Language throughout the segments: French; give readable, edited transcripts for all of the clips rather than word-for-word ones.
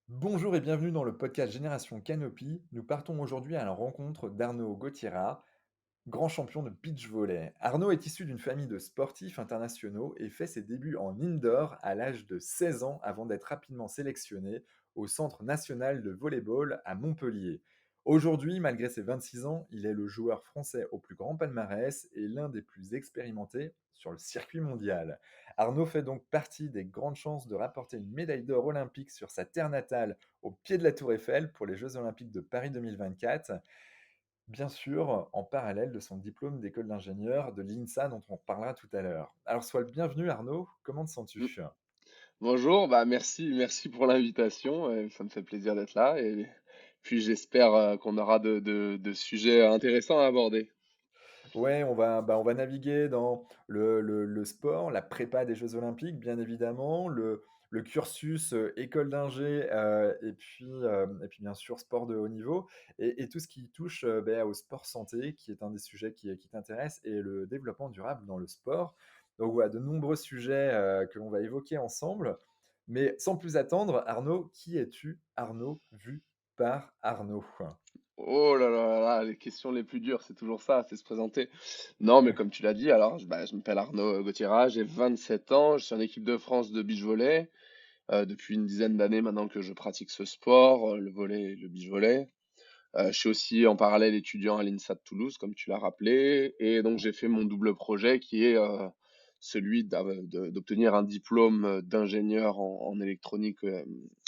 Bonjour et bienvenue dans le podcast Génération Canopy. Nous partons aujourd'hui à la rencontre d'Arnaud Gauthiera, grand champion de beach volley. Arnaud est issu d'une famille de sportifs internationaux et fait ses débuts en indoor à l'âge de 16 ans avant d'être rapidement sélectionné au Centre national de volleyball à Montpellier. Aujourd'hui, malgré ses 26 ans, il est le joueur français au plus grand palmarès et l'un des plus expérimentés sur le circuit mondial. Arnaud fait donc partie des grandes chances de rapporter une médaille d'or olympique sur sa terre natale au pied de la Tour Eiffel pour les Jeux olympiques de Paris 2024. Bien sûr, en parallèle de son diplôme d'école d'ingénieur de l'INSA dont on reparlera tout à l'heure. Alors sois le bienvenu Arnaud, comment te Mm. sens-tu? Bonjour, bah merci pour l'invitation. Ça me fait plaisir d'être là et puis j'espère qu'on aura de sujets intéressants à aborder. Ouais, on va naviguer dans le sport, la prépa des Jeux olympiques bien évidemment, le cursus, école d'ingé, et puis bien sûr sport de haut niveau et tout ce qui touche, au sport santé qui est un des sujets qui t'intéresse et le développement durable dans le sport. Donc voilà, de nombreux sujets, que l'on va évoquer ensemble. Mais sans plus attendre, Arnaud, qui es-tu? Arnaud vu par Arnaud. Oh là là là là, les questions les plus dures, c'est toujours ça, c'est se présenter. Non, mais comme tu l'as dit, alors je m'appelle Arnaud Gauthiera, j'ai 27 ans, je suis en équipe de France de beach volley. Depuis une dizaine d'années maintenant que je pratique ce sport, le volley et le beach volley. Je suis aussi en parallèle étudiant à l'INSA de Toulouse, comme tu l'as rappelé, et donc j'ai fait mon double projet qui est celui d'obtenir un diplôme d'ingénieur en électronique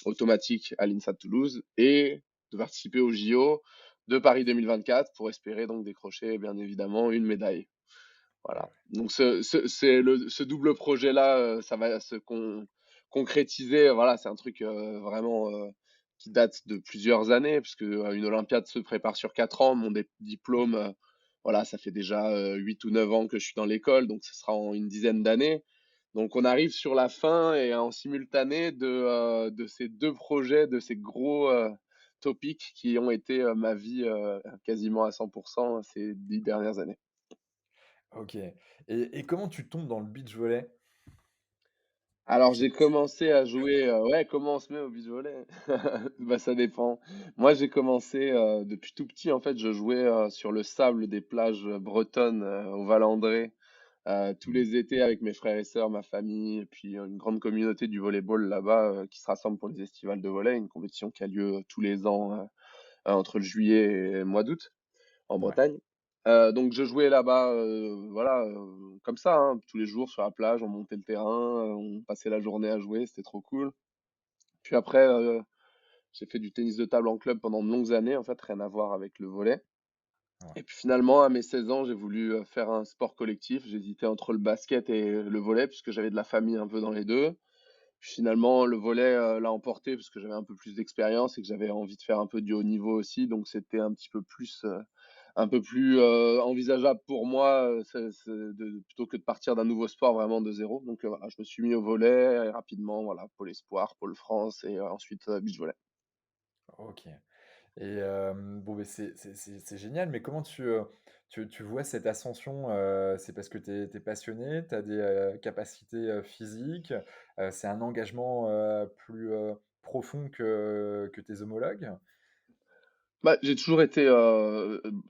automatique à l'INSA de Toulouse et de participer au JO de Paris 2024 pour espérer donc décrocher bien évidemment une médaille. Voilà. Donc ce double projet-là, ça va concrétiser. Voilà, c'est un truc vraiment qui date de plusieurs années, puisque une Olympiade se prépare sur 4 ans. Mon diplôme, voilà, ça fait déjà 8 ou 9 ans que je suis dans l'école, donc ce sera en une dizaine d'années. Donc on arrive sur la fin et en simultané de ces deux projets, de ces gros topics qui ont été ma vie quasiment à 100% ces 10 dernières années. OK. Et comment tu tombes dans le beach volley? Alors C'est j'ai commencé à jouer, ouais, comment on se met au beach volley? Bah, ça dépend. Moi, j'ai commencé, depuis tout petit, en fait, je jouais, sur le sable des plages, bretonnes, au Val-André, tous les étés avec mes frères et sœurs, ma famille et puis, une grande communauté du volleyball là-bas, qui se rassemble pour les estivales de volley, une compétition qui a lieu, tous les ans, entre le juillet et le mois d'août en Ouais. Bretagne. Donc je jouais là-bas, voilà, comme ça, hein, tous les jours sur la plage, on montait le terrain, on passait la journée à jouer, c'était trop cool. Puis après, j'ai fait du tennis de table en club pendant de longues années, en fait, rien à voir avec le volley. Ouais. Et puis finalement, à mes 16 ans, j'ai voulu faire un sport collectif. J'hésitais entre le basket et le volley, puisque j'avais de la famille un peu dans les deux. Puis finalement, le volley l'a emporté, parce que j'avais un peu plus d'expérience et que j'avais envie de faire un peu du haut niveau aussi. Donc c'était un peu plus envisageable pour moi, plutôt que de partir d'un nouveau sport vraiment de zéro. Donc voilà, je me suis mis au volley et rapidement, voilà, Pôle Espoir, Pôle France et ensuite beach volley. OK. Et bon, beh, c'est génial, mais comment tu vois cette ascension? C'est parce que tu es passionné, tu as des, capacités, physiques, c'est un engagement, plus, profond que tes homologues? Bah, j'ai toujours été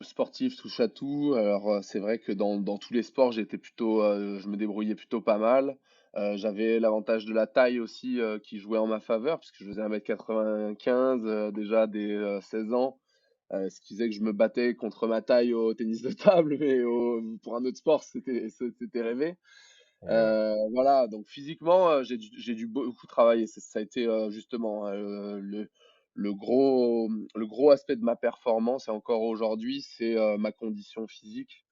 sportif, touche à tout. Alors c'est vrai que dans tous les sports, j'étais plutôt, je me débrouillais plutôt pas mal. J'avais l'avantage de la taille aussi qui jouait en ma faveur, puisque je faisais 1,95 m déjà dès 16 ans. Ce qui faisait que je me battais contre ma taille au tennis de table, mais pour un autre sport, c'était rêvé. Et ouais. Voilà, donc physiquement, j'ai dû beaucoup travailler. Ça a été justement le gros aspect de ma performance, et encore aujourd'hui, c'est ma condition physique.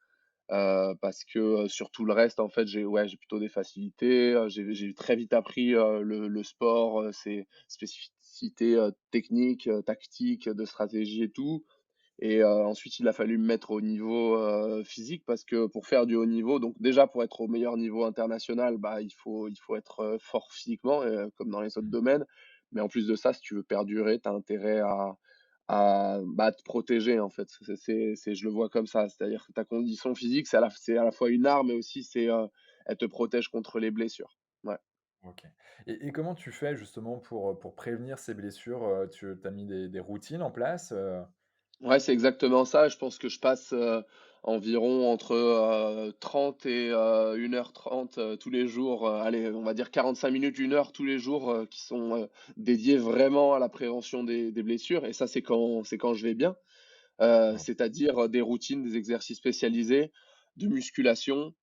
Parce que sur tout le reste, en fait, j'ai plutôt des facilités. J'ai très vite appris le sport, ses spécificités techniques, tactiques, de stratégie et tout. Et ensuite, il a fallu me mettre au niveau physique, parce que pour faire du haut niveau, donc déjà pour être au meilleur niveau international, bah, il faut être fort physiquement, comme dans les autres Mmh. domaines. Mais en plus de ça, si tu veux perdurer, tu as intérêt à te protéger, en fait. Je le vois comme ça. C'est-à-dire que ta condition physique, c'est à la fois une arme, mais aussi elle te protège contre les blessures. Ouais. OK. Et comment tu fais justement pour prévenir ces blessures? Tu as mis des routines en place, Ouais, c'est exactement ça. Je pense que je passe, environ entre, 30 et 1 h 30 tous les jours, allez, on va dire 45 minutes, 1 heure tous les jours, qui sont, dédiés vraiment à la prévention des blessures et ça, c'est quand je vais bien. Ouais. C'est-à-dire, des routines, des exercices spécialisés de musculation,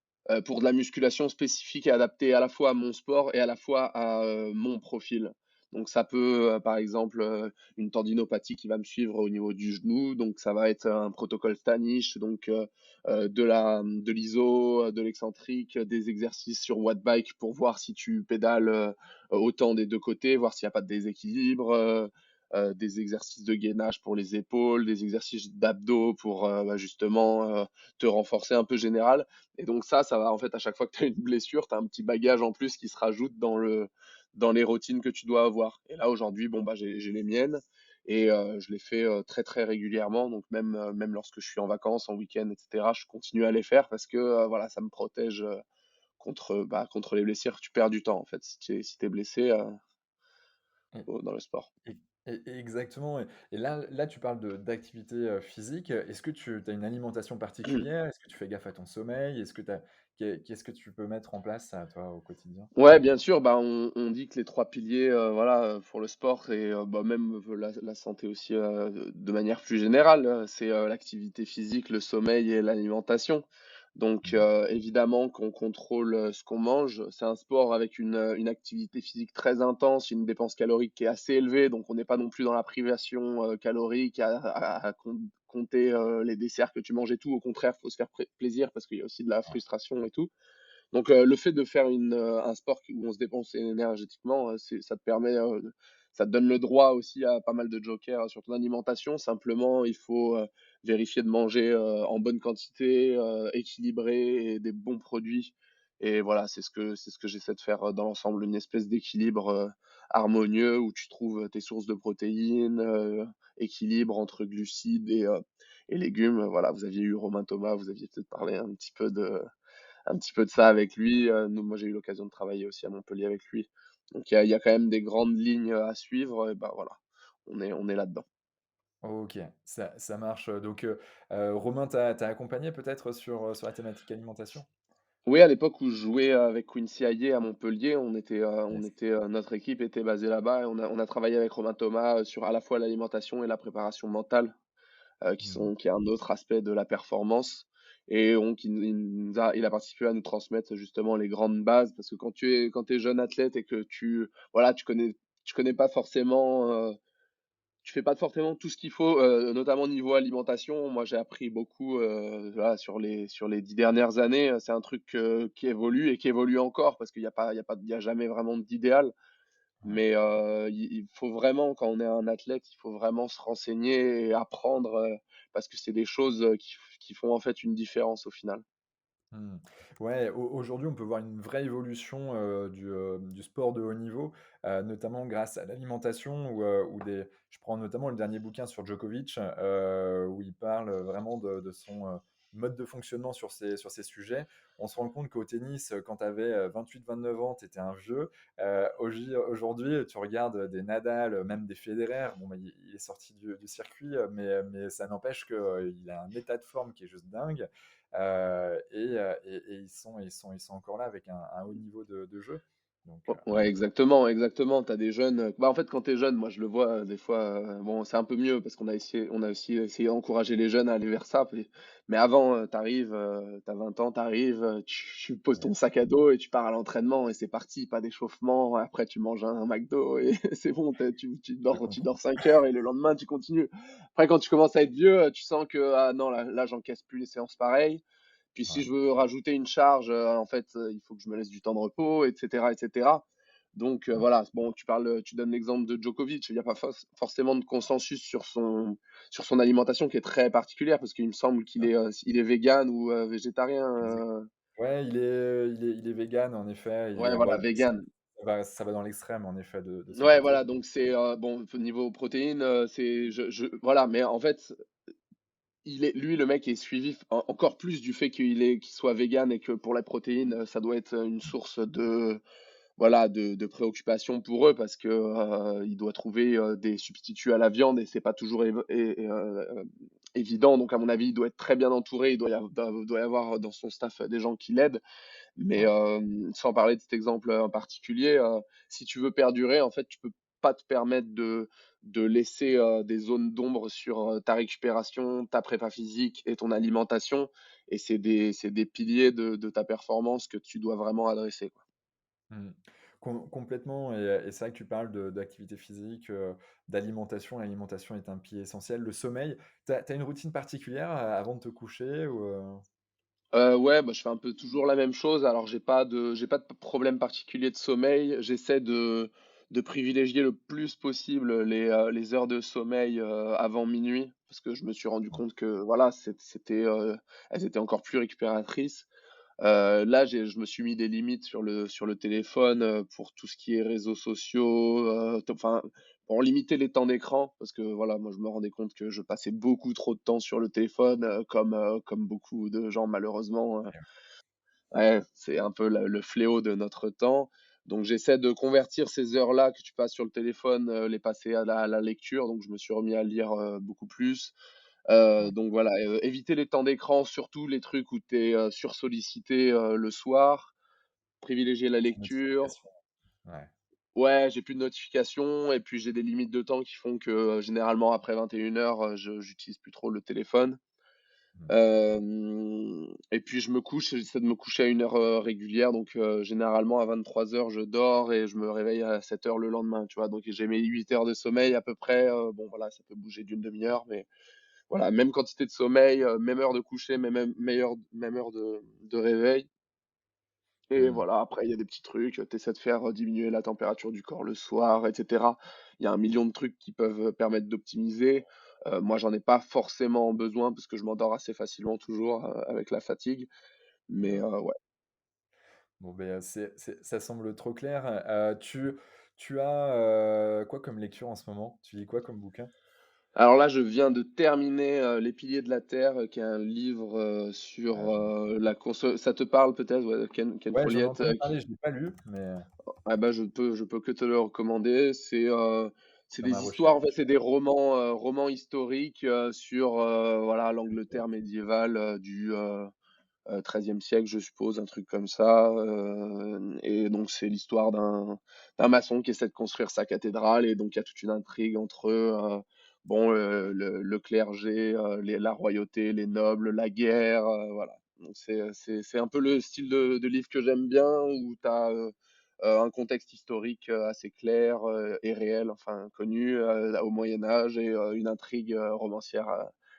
pour de la musculation spécifique et adaptée à la fois à mon sport et à la fois à, mon profil. Donc ça peut, par exemple, une tendinopathie qui va me suivre au niveau du genou, donc ça va être un protocole Stanish, donc de l'iso, de l'excentrique, des exercices sur watt bike pour voir si tu pédales, autant des 2 côtés, voir s'il y a pas de déséquilibre, des exercices de gainage pour les épaules, des exercices d'abdos pour bah, justement te renforcer un peu général. Et donc ça va en fait à chaque fois que tu as une blessure, tu as un petit bagage en plus qui se rajoute dans les routines que tu dois avoir. Et là aujourd'hui, bon bah j'ai les miennes et je les fais très très régulièrement. Donc même lorsque je suis en vacances, en week-end, etc., je continue à les faire parce que voilà, ça me protège contre les blessures. Tu perds du temps en fait si t'es blessé dans le sport. Et exactement et là, tu parles de d'activité, physique. Est-ce que tu as une alimentation particulière? Est-ce que tu fais gaffe à ton sommeil? Est-ce que tu qu'est-ce que tu peux mettre en place, ça, toi, au quotidien? Ouais, bien sûr, bah, on dit que les 3 piliers, voilà, pour le sport et bah, même, la santé aussi, de manière plus générale, c'est, l'activité physique, le sommeil et l'alimentation. Donc, Mmh. évidemment qu'on contrôle, ce qu'on mange. C'est un sport avec une activité physique très intense, une dépense calorique qui est assez élevée, donc on n'est pas non plus dans la privation, calorique à compter, les desserts que tu manges et tout. Au contraire, il faut se faire plaisir parce qu'il y a aussi de la frustration et tout. Donc, le fait de faire un sport où on se dépense énergétiquement, ça te permet, ça te donne le droit aussi à pas mal de jokers sur ton alimentation. Simplement, il faut, vérifier de manger, en bonne quantité, équilibré et des bons produits et voilà, c'est ce que j'essaie de faire, dans l'ensemble, une espèce d'équilibre, harmonieux où tu trouves, tes sources de protéines, équilibre entre glucides et légumes. Voilà, vous aviez eu Romain Thomas, vous aviez peut-être parlé un petit peu de ça avec lui. Moi, j'ai eu l'occasion de travailler aussi à Montpellier avec lui. Donc, il y a quand même des grandes lignes à suivre. Et bah voilà, on est là-dedans. OK, ça marche, donc Romain t'a accompagné peut-être sur la thématique alimentation? Oui, à l'époque où je jouais avec Quincy Aillet à Montpellier, Yes. notre équipe était basée là-bas et on a travaillé avec Romain Thomas sur à la fois l'alimentation et la préparation mentale. Mmh. Qui est un autre aspect de la performance. Et donc, il a participé à nous transmettre justement les grandes bases, parce que quand tu es jeune athlète et que voilà, tu connais pas forcément, tu fais pas forcément tout ce qu'il faut, notamment niveau alimentation. Moi, j'ai appris beaucoup, voilà, sur les 10 dernières années. C'est un truc, qui évolue et qui évolue encore parce qu'il y a jamais vraiment d'idéal. Ouais. Mais il faut vraiment, quand on est un athlète, il faut vraiment se renseigner et apprendre, parce que c'est des choses, qui font en fait une différence au final. Mmh. Ouais, aujourd'hui, on peut voir une vraie évolution, du sport de haut niveau, notamment grâce à l'alimentation ou des je prends notamment le dernier bouquin sur Djokovic, où il parle, vraiment de son, mode de fonctionnement sur ces sujets. On se rend compte qu'au tennis, quand tu avais, 28-29 ans, tu étais un vieux. Aujourd'hui, tu regardes des Nadal, même des Federer, bon, bah, il est sorti du circuit, mais ça n'empêche qu'il a un état de forme qui est juste dingue. Et ils sont encore là avec un haut niveau de jeu. Donc, Ouais, exactement, exactement. Tu as des jeunes, bah, en fait, quand tu es jeune, moi, je le vois, des fois, bon, c'est un peu mieux parce qu'on a aussi essayé d'encourager les jeunes à aller vers ça. Mais avant, tu arrives, tu as 20 ans, tu arrives, tu poses ton yes. sac à dos et tu pars à l'entraînement et c'est parti, pas d'échauffement. Après, tu manges un McDo et c'est bon, tu Je dors, tu comprends. dors 5 heures et le lendemain, tu continues. Après, quand tu commences à être vieux, tu sens que, ah non, là, j'encaisse plus les séances pareilles. Puis si Ouais, je veux rajouter une charge, en fait, il faut que je me laisse du temps de repos, et cetera, et cetera. Donc ouais, voilà, bon, tu donnes l'exemple de Djokovic, il n'y a pas forcément de consensus sur son alimentation qui est très particulière parce qu'il me semble il est végan ou végétarien. exact. Ouais, il est végan en effet, Ouais, bon, voilà, vegan. ça va dans l'extrême en effet de son Ouais, côté. voilà, donc c'est bon, au niveau protéines, voilà, mais en fait, lui, le mec est suivi encore plus du fait qu'il soit vegan et que pour la protéine, ça doit être une source de voilà, de préoccupation pour eux parce que, il doit trouver, des substituts à la viande et c'est pas toujours évident. Donc à mon avis, il doit être très bien entouré. Il doit y avoir dans son staff, des gens qui l'aident. Mais, Ouais. sans parler de cet exemple, en particulier, si tu veux perdurer, en fait, tu peux pas te permettre de laisser, des zones d'ombre sur, ta récupération, ta prépa physique et ton alimentation et c'est des piliers de ta performance que tu dois vraiment adresser, quoi. Mmh. Complètement et c'est vrai que tu parles de d'activité physique, d'alimentation. L'alimentation est un pilier essentiel. Le sommeil, tu as une routine particulière, avant de te coucher ou, Ouais, bah, je fais un peu toujours la même chose. Alors j'ai pas de problème particulier de sommeil. J'essaie de privilégier le plus possible les heures de sommeil, avant minuit parce que je me suis rendu compte que voilà, elles étaient encore plus récupératrices. Là, je me suis mis des limites sur le téléphone, pour tout ce qui est réseaux sociaux, enfin, pour limiter les temps d'écran parce que voilà, moi, je me rendais compte que je passais beaucoup trop de temps sur le téléphone, comme beaucoup de gens malheureusement, ouais, c'est un peu le fléau de notre temps. Donc j'essaie de convertir ces heures-là que tu passes sur le téléphone, les passer à la lecture. Donc je me suis remis à lire, beaucoup plus. ouais, Donc voilà, éviter les temps d'écran, surtout les trucs où tu es, sursollicité, le soir, privilégier la sans lecture. notification. Ouais. Ouais, j'ai plus de notifications et puis j'ai des limites de temps qui font que, généralement après 21:00, je j'utilise plus trop le téléphone. Mmh. Et puis je me couche, j'essaie de me coucher à une heure, régulière donc généralement à 23:00 je dors et je me réveille à 7:00 le lendemain, tu vois? Donc j'ai mes 8 heures de sommeil à peu près, bon voilà, ça peut bouger d'une demi heure mais voilà, même quantité de sommeil, même heure de coucher, même heure de réveil et Mmh. voilà, après il y a des petits trucs, tu essaies de faire, diminuer la température du corps le soir et cetera. Il y a un million de trucs qui peuvent, permettre d'optimiser. Moi, j'en ai pas forcément besoin parce que je m'endors assez facilement toujours, avec la fatigue, mais Ouais. ouais. Bon, beh, c'est ça semble trop clair. Tu as, quoi comme lecture en ce moment? Tu lis quoi comme bouquin? Alors là, je viens de terminer, Les Piliers de la Terre, qui est un livre, Ah, sur, j'en la conso ça te parle peut-être? Ouais, Ken ouais, j'en ai Follett, entendu parler, qui je l'ai pas lu, mais ah bah, je peux que te le recommander. C'est dans ma des histoires, en fait, recherche. c'est des romans historiques, sur, voilà, l'Angleterre médiévale, du, 13e siècle, je suppose, un truc comme ça. Et donc, c'est l'histoire d'un maçon qui essaie de construire sa cathédrale. Et donc, il y a toute une intrigue entre bon, le clergé, la royauté, les nobles, la guerre. Voilà. Donc, c'est un peu le style de livre que j'aime bien, où tu as un contexte historique assez clair et réel, enfin connu au Moyen Âge, et une intrigue romancière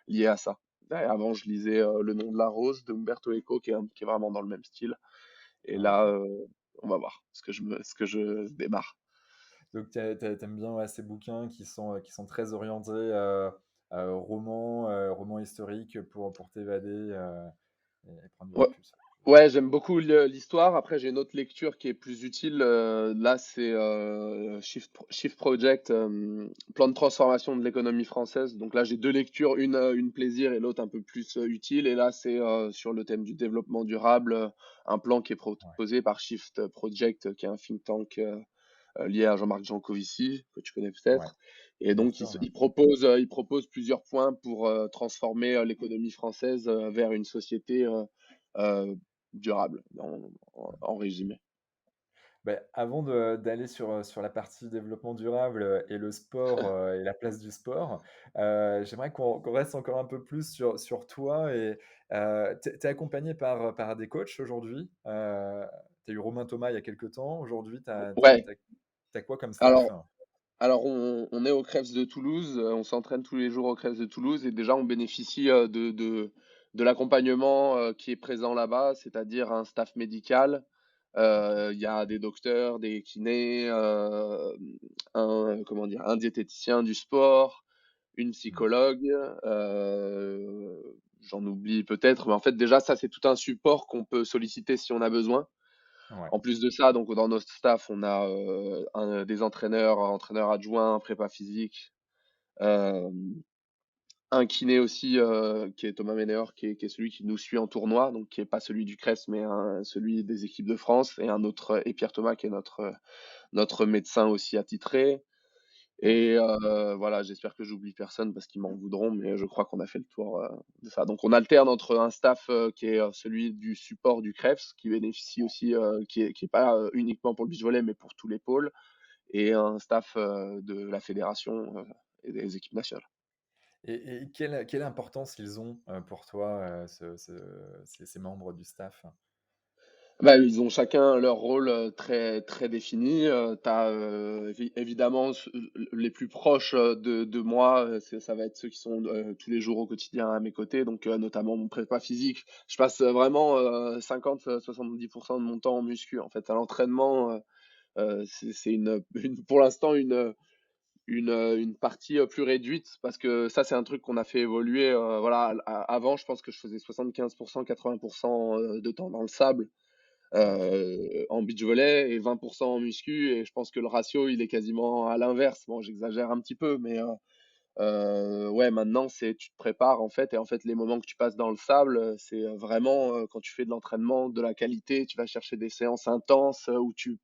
liée à ça. Ouais, avant, je lisais Le nom de la rose de Umberto Eco, qui est vraiment dans le même style. Et Ah, là, OK. on va voir ce que je démarre. Donc tu aimes bien, ouais, ces bouquins qui sont très orientés, romans historiques pour t'évader, et prendre du Ouais, recul sur ouais, j'aime beaucoup l'histoire. Après, j'ai une autre lecture qui est plus utile. Là, c'est Shift Project, plan de transformation de l'économie française. Donc là, j'ai deux lectures, une plaisir et l'autre un peu plus utile. Et là, c'est sur le thème du développement durable, un plan qui est ouais, proposé par Shift Project, qui est un think tank lié à Jean-Marc Jancovici, que tu connais ouais, peut-être. Et bien donc, sûr, ouais. il propose plusieurs points pour transformer l'économie française vers une société euh, durable, en résumé. Beh, avant d'aller sur la partie développement durable, et le sport, et la place du sport, j'aimerais qu'on reste encore un peu plus sur toi et tu es accompagné par des coachs aujourd'hui? Tu as eu Romain Thomas il y a quelque temps. Aujourd'hui, Ouais, tu as quoi comme staff? alors, alors on est au Crèves de Toulouse, on s'entraîne tous les jours au Crèves de Toulouse et déjà on bénéficie de l'accompagnement qui est présent là-bas, c'est-à-dire un staff médical. OK, Il y a des docteurs, des kinés, comment dire, un diététicien du sport, une mmh, psychologue, j'en oublie peut-être, mais en fait déjà ça c'est tout un support qu'on peut solliciter si on a besoin. ouais, En plus de ça, donc dans notre staff, on a des entraîneurs adjoints, prépa physique, euh, un kiné aussi, qui est Thomas Meneor, qui est celui qui nous suit en tournoi, donc qui est pas celui du CREFS, mais celui des équipes de France, et un autre, et Pierre Thomas, qui est notre médecin aussi attitré. Et OK. voilà, j'espère que j'oublie personne parce qu'ils m'en voudront, mais je crois qu'on a fait le tour de ça. Donc on alterne entre un staff qui est celui du support du CREFS, qui bénéficie aussi, qui est pas uniquement pour le beach volley, mais pour tous les pôles, et un staff de la fédération et des équipes nationales. Et quelle importance ils ont, pour toi, ces membres du staff? Bah, ils ont chacun leur rôle très, très défini. Tu as évidemment les plus proches de moi, ça va être ceux qui sont tous les jours au quotidien à mes côtés, donc notamment mon prépa physique. Je passe vraiment 50-70% de mon temps en muscu. En fait, à l'entraînement, c'est pour l'instant une partie plus réduite, parce que ça, c'est un truc qu'on a fait évoluer. Voilà, avant, je pense que je faisais 75%, 80% de temps dans le sable OK. en beach volley, et 20% en muscu, et je pense que le ratio, il est quasiment à l'inverse. Bon, j'exagère un petit peu, mais ouais, maintenant, c'est tu te prépares en fait, et en fait, les moments que tu passes dans le sable, c'est vraiment quand tu fais de l'entraînement de la qualité, tu vas chercher des séances intenses où tu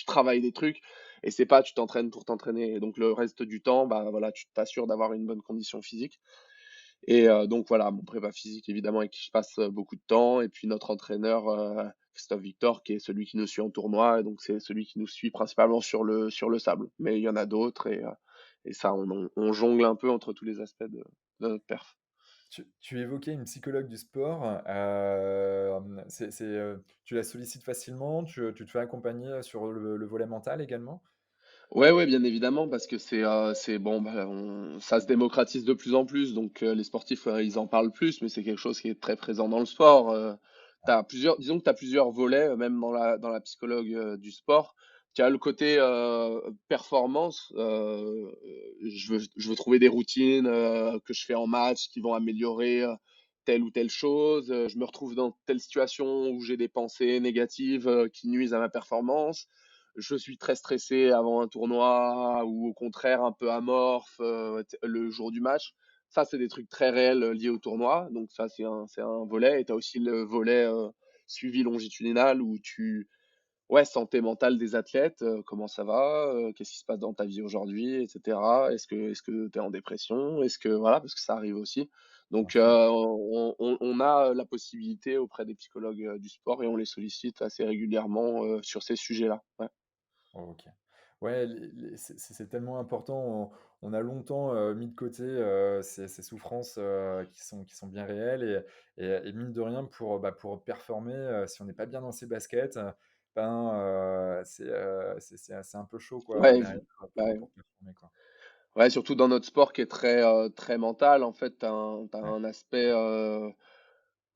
travailles des trucs, et c'est pas tu t'entraînes pour t'entraîner. Et donc le reste du temps, bah voilà, tu t'assures d'avoir une bonne condition physique. Et donc voilà, mon prépa physique évidemment, avec qui je passe beaucoup de temps, et puis notre entraîneur Christophe Victor, qui est celui qui nous suit en tournoi, et donc c'est celui qui nous suit principalement sur le sable. Mais il y en a d'autres, et ça, on jongle un peu entre tous les aspects de notre perf. Tu évoquais une psychologue du sport, tu la sollicites facilement? Tu te fais accompagner sur le volet mental également? Ouais, ouais, bien évidemment, parce que c'est bon, bah, ça se démocratise de plus en plus, donc les sportifs, ils en parlent plus, mais c'est quelque chose qui est très présent dans le sport. Disons que tu as plusieurs volets, même dans la psychologue du sport. Tu as le côté performance. Je veux trouver des routines que je fais en match qui vont améliorer telle ou telle chose. Je me retrouve dans telle situation où j'ai des pensées négatives qui nuisent à ma performance. Je suis très stressé avant un tournoi, ou au contraire un peu amorphe le jour du match. Ça, c'est des trucs très réels liés au tournoi. Donc ça, c'est un volet. Et tu as aussi le volet suivi longitudinal, où ouais, santé mentale des athlètes, comment ça va, qu'est-ce qui se passe dans ta vie aujourd'hui, etc. Est-ce que tu es en dépression? Voilà, parce que ça arrive aussi. Bien Donc sûr. on a la possibilité auprès des psychologues du sport, et on les sollicite assez régulièrement sur ces sujets-là. Ouais. OK. Ouais, c'est tellement important. On a longtemps, mis de côté, ces souffrances, qui sont bien réelles et mine de rien pour performer, si on n'est pas bien dans ses baskets, c'est un peu chaud quoi, Ouais, derrière, ouais. pour performer quoi. Ouais, surtout dans notre sport qui est très, très mental. En fait, tu Ouais, un aspect,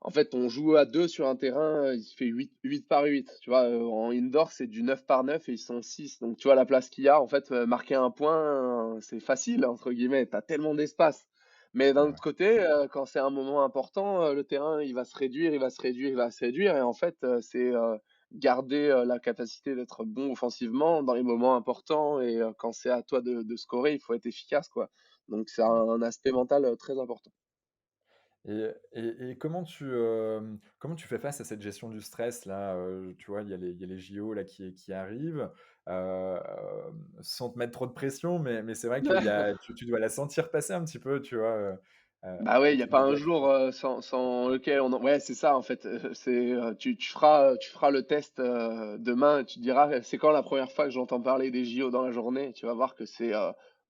en fait, on joue à 2 sur un terrain, il fait 8 par 8, tu vois? En indoor, c'est du 9 par 9, et ils sont 6. Donc tu vois la place qu'il y a, en fait, marquer un point, c'est «facile» entre guillemets, tu as tellement d'espace. Mais ouais, d'un ouais. autre côté, quand c'est un moment important, le terrain, il va se réduire, il va se réduire, il va se réduire, et en fait, c'est garder la capacité d'être bon offensivement dans les moments importants, et quand c'est à toi de scorer, il faut être efficace, quoi. Donc c'est Ouais. un aspect mental très important. Et comment tu fais face à cette gestion du stress là? Tu vois, il y a les JO là qui arrivent, sans te mettre trop de pression, mais c'est vrai qu'il y a tu dois la sentir passer un petit peu, tu vois? Bah, ouais, il y Avec a les pas un médias jour, autour. sans lequel on en ouais, c'est ça, en fait, tu feras le test, demain, et tu te diras: «C'est quand la première fois que j'entends parler des JO dans la journée?» Tu vas voir que c'est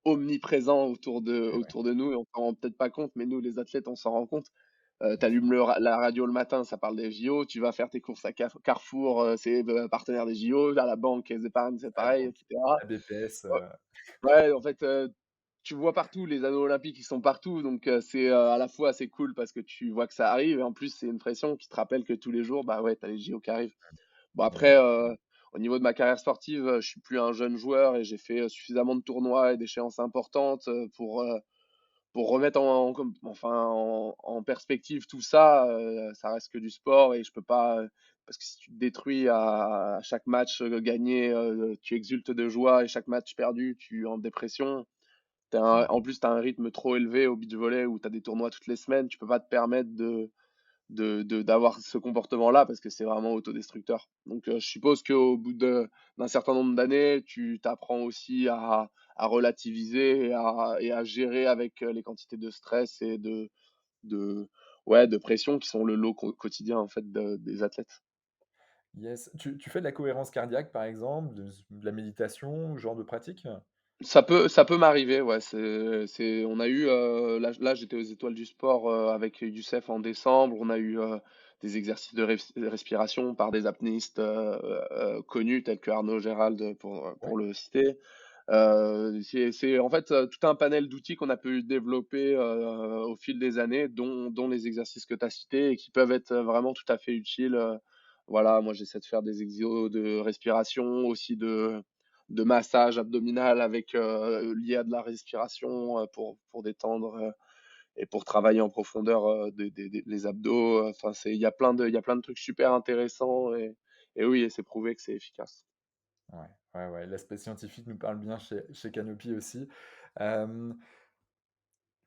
omniprésent autour de Et ouais, autour de nous, et on s'en rend peut-être pas compte, mais nous, les athlètes, on s'en rend compte. Tu bien sûr. allumes la radio le matin, ça parle des JO. Tu vas faire tes courses à Carrefour, c'est partenaire des JO. À la banque, Caisse d'épargne, c'est La pareil, et banque, cetera. la BPS, Ouais, en fait, tu vois partout les anneaux olympiques, ils sont partout, donc c'est, à la fois c'est cool parce que tu vois que ça arrive, et en plus c'est une pression qui te rappelle que tous les jours, bah, ouais, tu as les JO qui arrivent. Bon et après, ouais. au niveau de ma carrière sportive, je suis plus un jeune joueur, et j'ai fait suffisamment de tournois et d'échéances importantes pour remettre en perspective tout ça. Ça reste que du sport, et je peux pas, parce que si tu te détruis à chaque match gagné, tu exultes de joie, et chaque match perdu, tu es en dépression. Ouais. En plus, tu as un rythme trop élevé au beach volley où tu as des tournois toutes les semaines. Tu peux pas te permettre d'avoir ce comportement-là parce que c'est vraiment autodestructeur. Donc, je suppose qu'au bout d'un certain nombre d'années, tu t'apprends aussi à relativiser et à gérer avec les quantités de stress et de, ouais, de pression qui sont le lot quotidien en fait des athlètes. Yes. Tu fais de la cohérence cardiaque, par exemple, de la méditation, ce genre de pratique? Ça peut m'arriver, ouais. On a eu, là, j'étais aux Étoiles du Sport avec Youssef en décembre. On a eu des exercices de respiration par des apnéistes connus tels que Arnaud Gérald Ouais. pour le citer. C'est en fait tout un panel d'outils qu'on a pu développer au fil des années, dont les exercices que tu as cités et qui peuvent être vraiment tout à fait utiles. Voilà, moi j'essaie de faire des exos de respiration, aussi de massage abdominal avec lié à de la respiration pour détendre et pour travailler en profondeur les abdos. Enfin, il y a plein de trucs super intéressants et oui, et c'est prouvé que c'est efficace. Ouais, ouais, ouais, l'aspect scientifique nous parle bien chez Canopy aussi. Hem,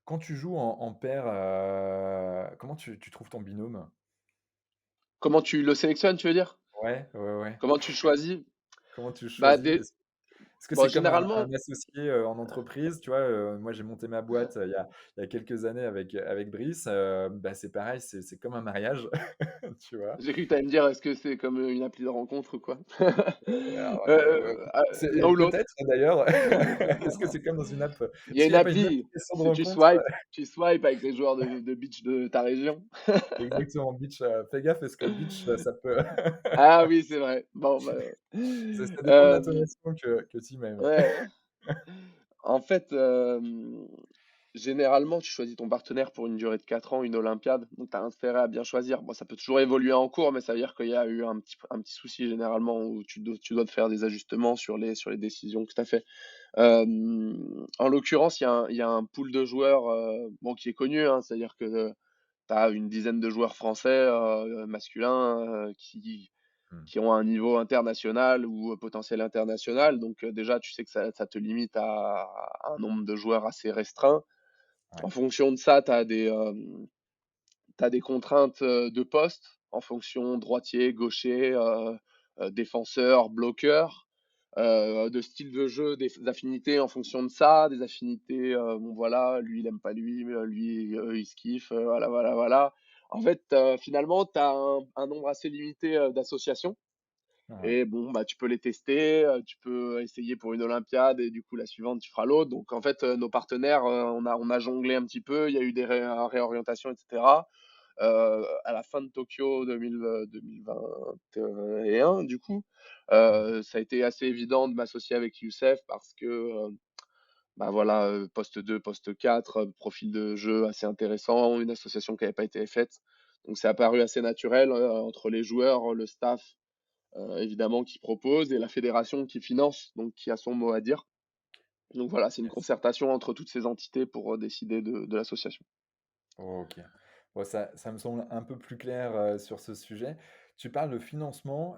Quand tu joues en pair, comment tu trouves ton binôme? Comment tu le sélectionnes, tu veux dire? Ouais, ouais, ouais. Comment tu le choisis? Comment tu Bah, choisis? Est-ce que bon, c'est comme un généralement, associé, en entreprise? Tu vois, moi j'ai monté ma boîte, il y a quelques années avec Brice, bah, c'est pareil, c'est comme un mariage, tu vois? j'ai cru que tu allais me dire, est-ce que c'est comme une appli de rencontre ou quoi? Alors, L'un ou l'autre. peut-être d'ailleurs. Est-ce que c'est comme dans une app, Il y a est-ce qu'il une y a pas une appli, application de si rencontre? tu swipes avec les joueurs de beach de ta région. Exactement, Beach, fais gaffe parce que Beach, ça peut Ah oui, c'est vrai. Bon, bah, ça dépend de hem, l'intonation que tu mets, mais ouais. En fait, généralement, tu choisis ton partenaire pour une durée de 4 ans, une olympiade, donc tu as intérêt à bien choisir. Bon, ça peut toujours évoluer en cours, mais ça veut dire qu'il y a eu un petit souci généralement où tu dois te faire des ajustements sur les décisions que tu as fait. En l'occurrence, il y a un pool de joueurs, bon, qui est connu, hein, c'est-à-dire que tu as une dizaine de joueurs français, masculins, mmh, qui ont un niveau international ou potentiel international. Donc déjà, tu sais que ça te limite à un nombre de joueurs assez restreint. ouais, En fonction de ça, tu as t'as des contraintes de poste en fonction droitier, gaucher, défenseur, bloqueur, de style de jeu, des affinités en fonction de ça, des affinités, bon voilà, lui il aime pas lui, lui il se kiffe, voilà, voilà, voilà. En fait, finalement, tu as un nombre assez limité d'associations ouais, et bon, bah, tu peux les tester, tu peux essayer pour une olympiade et du coup la suivante tu feras l'autre. Donc en fait, nos partenaires, on a jonglé un petit peu, il y a eu des réorientations et cetera. À la fin de Tokyo 2021 du coup, mmh, ça a été assez évident de m'associer avec Youssef parce que, bah, voilà, poste 2, poste 4, profil de jeu assez intéressant, une association qui avait pas été faite. Donc c'est apparu assez naturel, entre les joueurs, le staff, évidemment qui propose et la fédération qui finance, donc qui a son mot à dire. Donc voilà, c'est une yes. concertation entre toutes ces entités pour, décider de l'association. OK. Bon, ça me semble un peu plus clair, sur ce sujet. Tu parles de financement,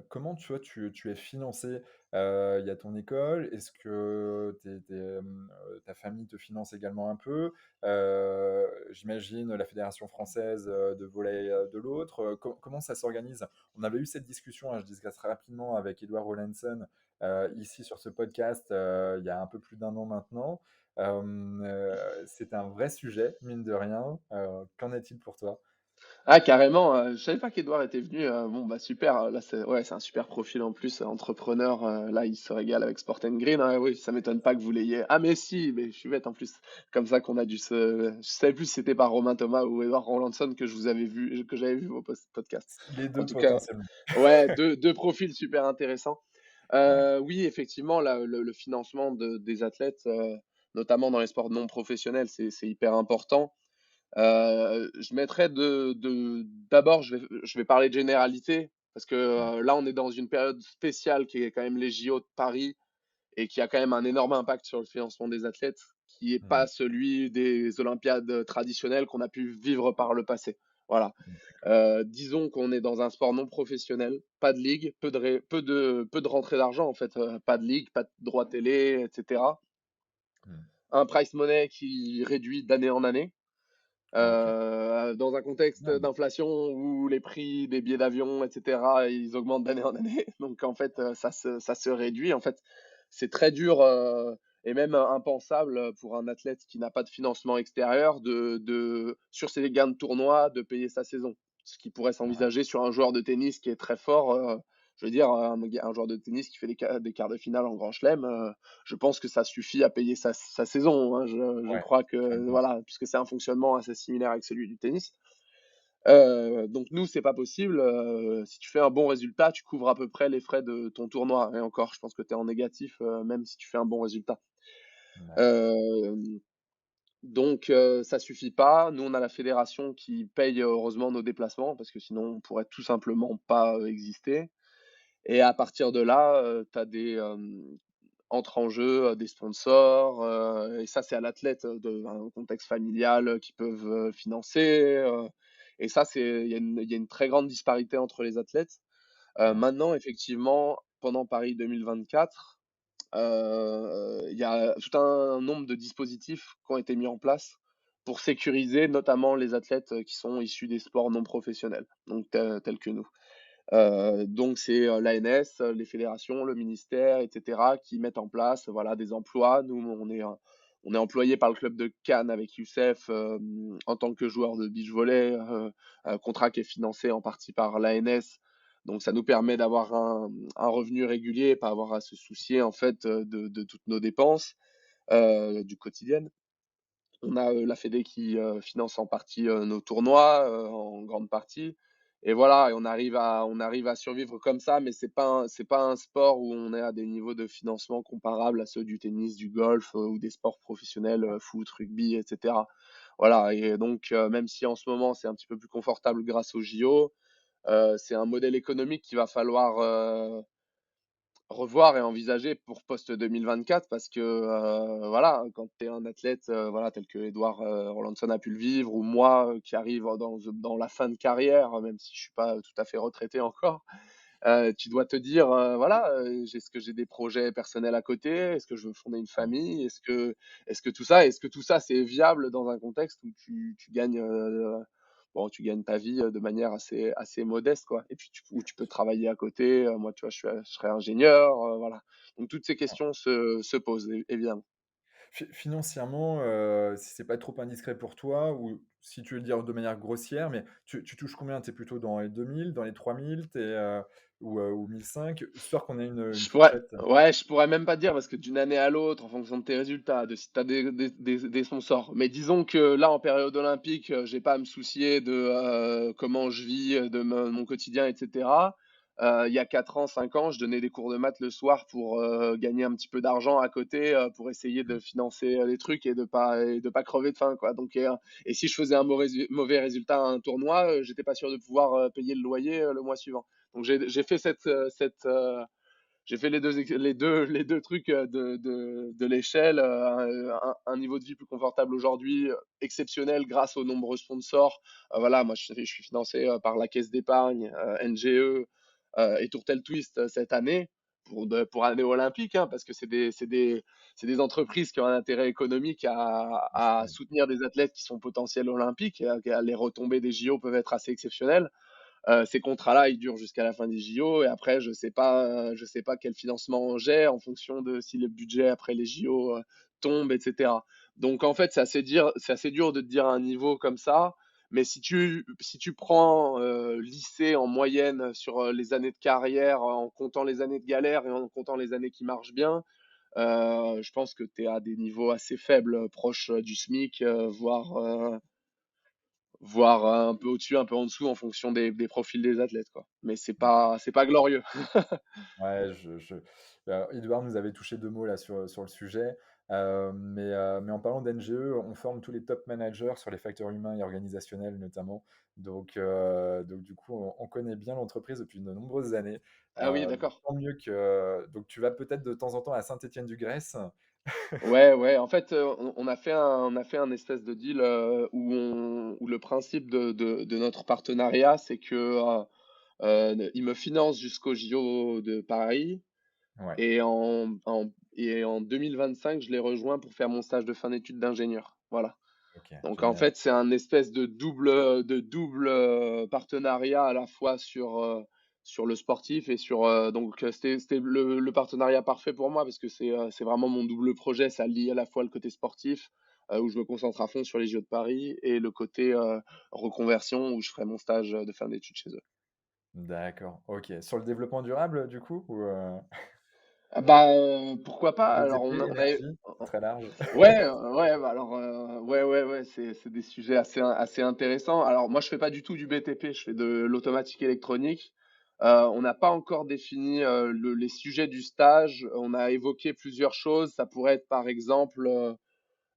comment tu vois, tu es financé? Il y a ton école, est-ce que ta famille te finance également un peu? J'imagine la fédération française, de volley, de l'autre, comment ça s'organise? On avait eu cette discussion, hein, je discutais rapidement avec Edouard Rollinson, ici sur ce podcast, il y a un peu plus d'un an maintenant. C'est un vrai sujet, mine de rien. Qu'en est-il pour toi? Ah carrément, je savais pas qu'Edouard était venu, bon bah super, là c'est ouais, c'est un super profil en plus, entrepreneur, là il se régale avec Sport& Green, hein, oui, ça m'étonne pas que vous l'ayez ah mais si, mais je suis bête en plus. Comme ça qu'on a dû se je savais plus si c'était par Romain Thomas ou Edouard Rollandson que je vous avais vu que j'avais vu vos podcast. Les En 2 tout cas, potentiellement. ouais, 2 profils super intéressants. Ouais. Oui effectivement là, le financement des athlètes, notamment dans les sports non professionnels, c'est hyper important. Je mettrais d'abord, je vais parler de généralité parce que Ouais. là, on est dans une période spéciale qui est quand même les JO de Paris et qui a quand même un énorme impact sur le financement des athlètes, qui est Mmh. pas celui des Olympiades traditionnelles qu'on a pu vivre par le passé. Voilà. D'accord. Disons qu'on est dans un sport non professionnel, pas de ligue, peu de rentrée d'argent en fait, pas de ligue, pas de droit télé, etc. Mmh. un price money qui réduit d'année en année. OK, Dans un contexte bien. d'inflation où les prix des billets d'avion, et cetera, ils augmentent d'année en année. Donc en fait, ça se réduit. En fait, c'est très dur, et même impensable, pour un athlète qui n'a pas de financement extérieur sur ses gains de tournoi, de payer sa saison. Ce qui pourrait Ouais, s'envisager sur un joueur de tennis qui est très fort, je veux dire, un joueur de tennis qui fait des quarts de finale en Grand Chelem, je pense que ça suffit à payer sa saison, hein. Je ouais, crois que clairement. voilà, puisque c'est un fonctionnement assez similaire avec celui du tennis. Donc nous, c'est pas possible. Si tu fais un bon résultat, tu couvres à peu près les frais de ton tournoi. Et encore, je pense que tu es en négatif, même si tu fais un bon résultat. D'accord. Hem, donc ça suffit pas. Nous, on a la fédération qui paye, heureusement nos déplacements parce que sinon on pourrait tout simplement pas, exister. Et à partir de là, tu as entrent en jeu, des sponsors, et ça, c'est à l'athlète, de un contexte familial, qui peuvent, financer, et ça, il y a une très grande disparité entre les athlètes. Ouais, Maintenant, effectivement, pendant Paris 2024, il y a tout un nombre de dispositifs qui ont été mis en place pour sécuriser notamment les athlètes, qui sont issus des sports non professionnels, donc tels que nous. Donc c'est, l'ANS, les fédérations, le ministère, et cetera, qui mettent en place, voilà, des emplois. Nous, on est employé par le club de Cannes avec Youssef, en tant que joueur de beach volley, contrat qui est financé en partie par l'ANS. Donc ça nous permet d'avoir un revenu régulier, pas avoir à se soucier en fait, de toutes nos dépenses, du quotidien. On a, la fédé qui, finance en partie, nos tournois, en grande partie, et voilà, et on arrive à survivre comme ça, mais c'est pas un sport où on est à des niveaux de financement comparables à ceux du tennis, du golf, ou des sports professionnels, foot, rugby, et cetera. Voilà, et donc même si en ce moment c'est un petit peu plus confortable grâce aux JO, c'est un modèle économique qu'il va falloir, revoir et envisager pour post 2024 parce que voilà, quand tu es un athlète, voilà, tel que Edouard Rollandson a pu le vivre, ou moi, qui arrive dans la fin de carrière, même si je suis pas tout à fait retraité encore, tu dois te dire, voilà, est-ce que j'ai des projets personnels à côté? Est-ce que je veux fonder une ouais. famille? Est-ce que tout ça, c'est viable dans un contexte où tu gagnes, bon, tu gagnes ta vie, de manière assez modeste, quoi, et puis où tu peux travailler à côté. Moi, tu vois, je serais ingénieur, voilà. Donc toutes ces questions se posent, évidemment. Financièrement, si c'est pas trop indiscret pour toi ou si tu veux le dire de manière grossière, mais tu touches combien? Tu es plutôt dans les 2 000, dans les 3 000, ou 1 500? Histoire qu'on ait une Je pourrais fourchette. Ouais, je pourrais même pas dire parce que d'une année à l'autre, en fonction de tes résultats, de si tu as des sponsors. Mais disons que là, en période olympique, j'ai pas à me soucier de, comment je vis, de mon quotidien, et cetera. Il y a 4 ans, 5 ans, je donnais des cours de maths le soir pour, gagner un petit peu d'argent à côté, pour essayer de Mmh. financer, les trucs, et de pas crever de faim, quoi. Donc et si je faisais un mauvais résultat à un tournoi, j'étais pas sûr de pouvoir, payer le loyer, le mois suivant. Donc j'ai fait j'ai fait les deux trucs, de l'échelle, un niveau de vie plus confortable aujourd'hui, exceptionnel grâce aux nombreux sponsors. Voilà, moi je suis financé, par la Caisse d'épargne, NGE, et Tourtel Twist, cette année pour l'année olympique, hein, parce que c'est des entreprises qui ont un intérêt économique Bien à sûr. soutenir des athlètes qui sont potentiels olympiques, les retombées des JO peuvent être assez exceptionnelles. Ces contrats-là, ils durent jusqu'à la fin des JO, et après, je sais pas quel financement j'ai en fonction de si le budget après les JO tombe, etc. Donc en fait, c'est assez dur de te dire un niveau comme ça. Mais si tu prends lycée en moyenne sur les années de carrière, en comptant les années de galère et en comptant les années qui marchent bien, je pense que tu es à des niveaux assez faibles, proches du SMIC, voire un peu au-dessus, un peu en dessous en fonction des profils des athlètes, quoi. Mais c'est D'accord. pas c'est pas glorieux. Ouais, Édouard nous avait touché 2 mots là sur le sujet, mais en parlant d'NGE, on forme tous les top managers sur les facteurs humains et organisationnels notamment. Donc du coup, on connaît bien l'entreprise depuis de nombreuses années. Ah oui, Donc d'accord. tant mieux donc tu vas peut-être de temps en temps à Saint-Étienne-du-Grèce? Ouais, ouais, en fait, on a fait un espèce de deal, où le principe de notre partenariat, c'est que, il me finance jusqu'aux JO de Paris. Ouais, Et et en 2025, je l'ai rejoint pour faire mon stage de fin d'études d'ingénieur. Voilà. OK, Donc en génial. fait, c'est un espèce de double partenariat à la fois sur le sportif et c'était le partenariat parfait pour moi parce que c'est vraiment mon double projet. Ça lie à la fois le côté sportif, où je me concentre à fond sur les JO de Paris et le côté, reconversion où je ferai mon stage, de fin d'études chez eux. D'accord, OK. Sur le développement durable, du coup? Ou, Ah bah, pourquoi pas? Alors BTP, on a énergie, très large? ouais, ouais, bah, alors, ouais, ouais, ouais, c'est des sujets assez intéressants. Alors moi, je fais pas du tout du BTP, je fais de l'automatique électronique. On n'a pas encore défini, les sujets du stage. On a évoqué plusieurs choses. Ça pourrait être, par exemple,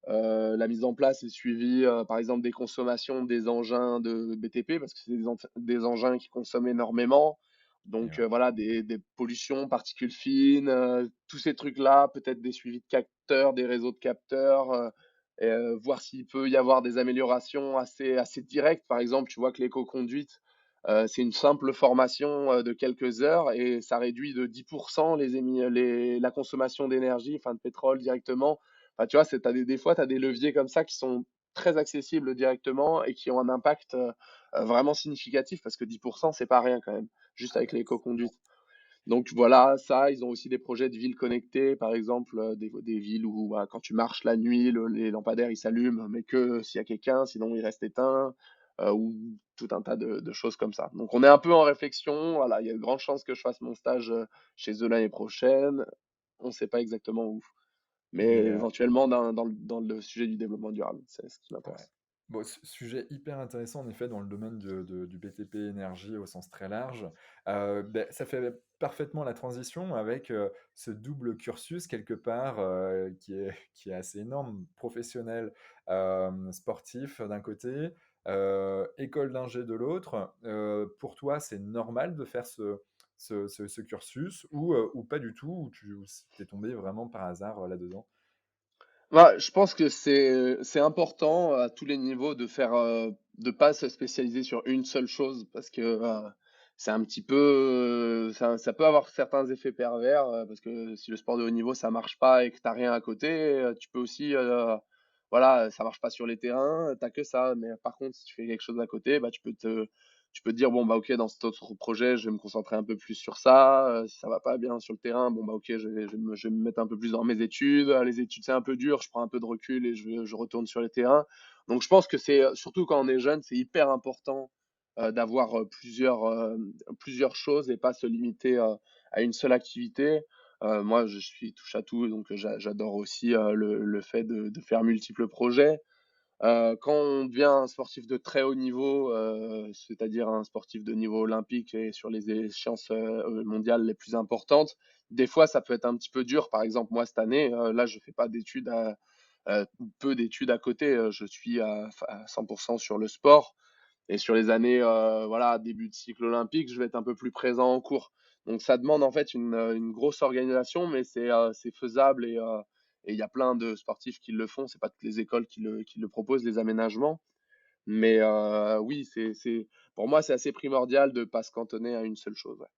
la mise en place et le suivi, par exemple, des consommations des engins de BTP, parce que c'est des engins qui consomment énormément. Et Donc, ouais. voilà, des pollutions, particules fines, tous ces trucs-là, peut-être des suivis de capteurs, des réseaux de capteurs, et voir s'il peut y avoir des améliorations assez directes. Par exemple, tu vois que l'éco-conduite, c'est une simple formation, de quelques heures et ça réduit de 10 la consommation d'énergie, enfin de pétrole directement. Enfin, tu vois, des fois, tu as des leviers comme ça qui sont très accessibles directement et qui ont un impact vraiment significatif parce que 10%, c'est pas rien quand même, juste Ah avec bah, c'est énorme. l'éco-conduite. Donc voilà, ça, ils ont aussi des projets de villes connectées, par exemple, des villes où bah, quand tu marches la nuit, les lampadaires ils s'allument, mais que s'il y a quelqu'un, sinon ils restent éteints, ou tout un tas de choses comme ça. Donc on est un peu en réflexion, voilà, il y a de grandes chances que je fasse mon stage chez eux l'année prochaine. On ne sait pas exactement où. Mais Et éventuellement dans le sujet du développement durable, c'est ce qui ouais. m'intéresse. Bon, sujet hyper intéressant en effet dans le domaine du BTP énergie au sens très large. Ça fait parfaitement la transition avec, ce double cursus quelque part, qui est assez énorme, professionnel, sportif d'un côté, école d'ingé de l'autre. Pour toi, c'est normal de faire ce cursus ou pas du tout, ou tu tombé vraiment par hasard, là-dedans? Bah, je pense que c'est important à tous les niveaux de pas se spécialiser sur une seule chose parce que, c'est un petit peu, ça peut avoir certains effets pervers, parce que si le sport de haut niveau ça marche pas et que tu as rien à côté, tu peux aussi, voilà, ça marche pas sur les terrains, tu as que ça. Mais par contre, si tu fais quelque chose à côté, bah, tu peux te dire: «Bon, bah, OK, dans cet autre projet, je vais me concentrer un peu plus sur ça, si ça va pas bien sur le terrain, bon, bah, OK, je vais me mettre un peu plus dans mes études. Les études, c'est un peu dur, je prends un peu de recul et je retourne sur les terrains». Donc je pense que surtout quand on est jeune, c'est hyper important, d'avoir, plusieurs choses et pas se limiter, à une seule activité. Moi, je suis touche à tout, donc j'adore aussi, le fait de faire multiples projets. Quand on devient un sportif de très haut niveau, c'est-à-dire un sportif de niveau olympique et sur les échéances, mondiales les plus importantes, des fois ça peut être un petit peu dur. Par exemple, moi cette année, là je fais pas d'études peu d'études à côté, je suis à 100 sur le sport et sur les années, voilà, début de cycle olympique, je vais être un peu plus présent en cours. Donc ça demande en fait une grosse organisation, mais c'est faisable et il y a plein de sportifs qui le font. C'est pas toutes les écoles qui le proposent, les aménagements. Mais oui, pour moi, c'est assez primordial de pas se cantonner à une seule chose, ouais.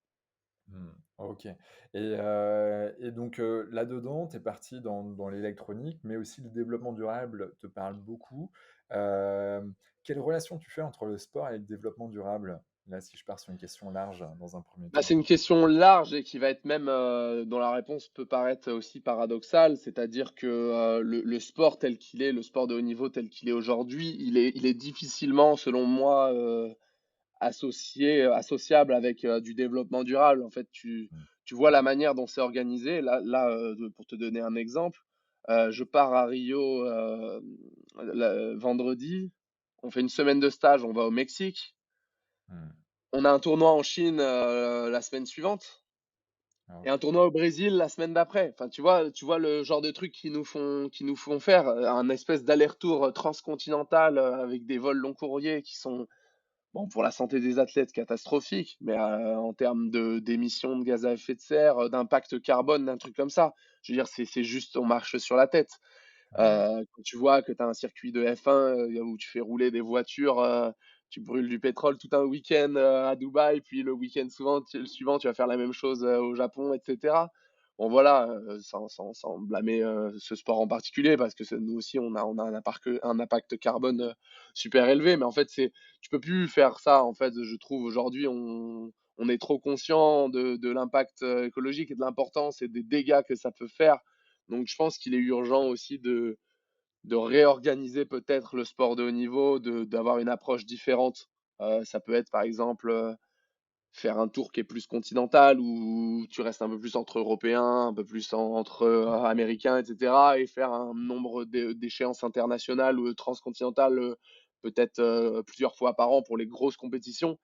Mmh. OK. Et donc, là-dedans, tu es parti dans l'électronique, mais aussi le développement durable te parle beaucoup. Quelle relation tu fais entre le sport et le développement durable? Là, si je pars sur une question large dans un premier Bah, c'est temps. une question large et qui va être même, dont la réponse peut paraître aussi paradoxale. C'est-à-dire que, le sport tel qu'il est, le sport de haut niveau tel qu'il est aujourd'hui, il est difficilement, selon moi, associable avec, du développement durable. En fait, Mmh. tu vois la manière dont c'est organisé. Là, pour te donner un exemple, je pars à Rio, vendredi. On fait une semaine de stage, on va au Mexique. Mmh. On a un tournoi en Chine, la semaine suivante. Ah Et un OK. tournoi au Brésil la semaine d'après. Enfin, tu vois le genre de trucs qui nous font faire, un espèce d'aller-retour, transcontinental, avec des vols long courriers qui sont, bon, pour la santé des athlètes, catastrophiques, mais en termes d'émissions de gaz à effet de serre, d'impact carbone, d'un truc comme ça. Je veux dire, c'est juste, on marche sur la tête. Mmh. Quand tu vois que tu as un circuit de F1, où tu fais rouler des voitures, tu brûles du pétrole tout un week-end, à Dubaï, puis le week-end suivant, tu vas faire la même chose, au Japon, et cetera. bon voilà, sans blâmer ce sport en particulier, parce que nous aussi on a un impact carbone super élevé, mais en fait tu peux plus faire ça en fait. Je trouve aujourd'hui on est trop conscient de l'impact écologique et de l'importance et des dégâts que ça peut faire. Donc je pense qu'il est urgent aussi de réorganiser peut-être le sport de haut niveau, d'avoir une approche différente. Ça peut être par exemple faire un tour qui est plus continental, où tu restes un peu plus entre Européens, un peu plus entre Américains, etc. Et faire un nombre d'échéances internationales ou transcontinentales, peut-être plusieurs fois par an pour les grosses compétitions.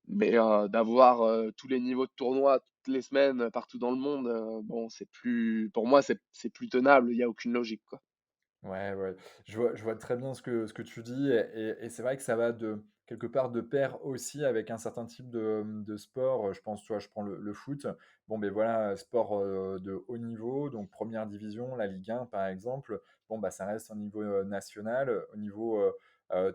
Mais d'avoir tous les niveaux de tournoi toutes les semaines partout dans le monde, bon, pour moi, c'est plus tenable, il n'y a aucune logique, quoi. Ouais, ouais, je vois très bien ce que tu dis et c'est vrai que ça va de quelque part de pair aussi avec un certain type de sport, je pense, tu vois, je prends le foot. Bon, ben voilà, sport, de haut niveau, donc première division, la Ligue 1 par exemple. Bon, bah, ça reste un niveau, national, au niveau,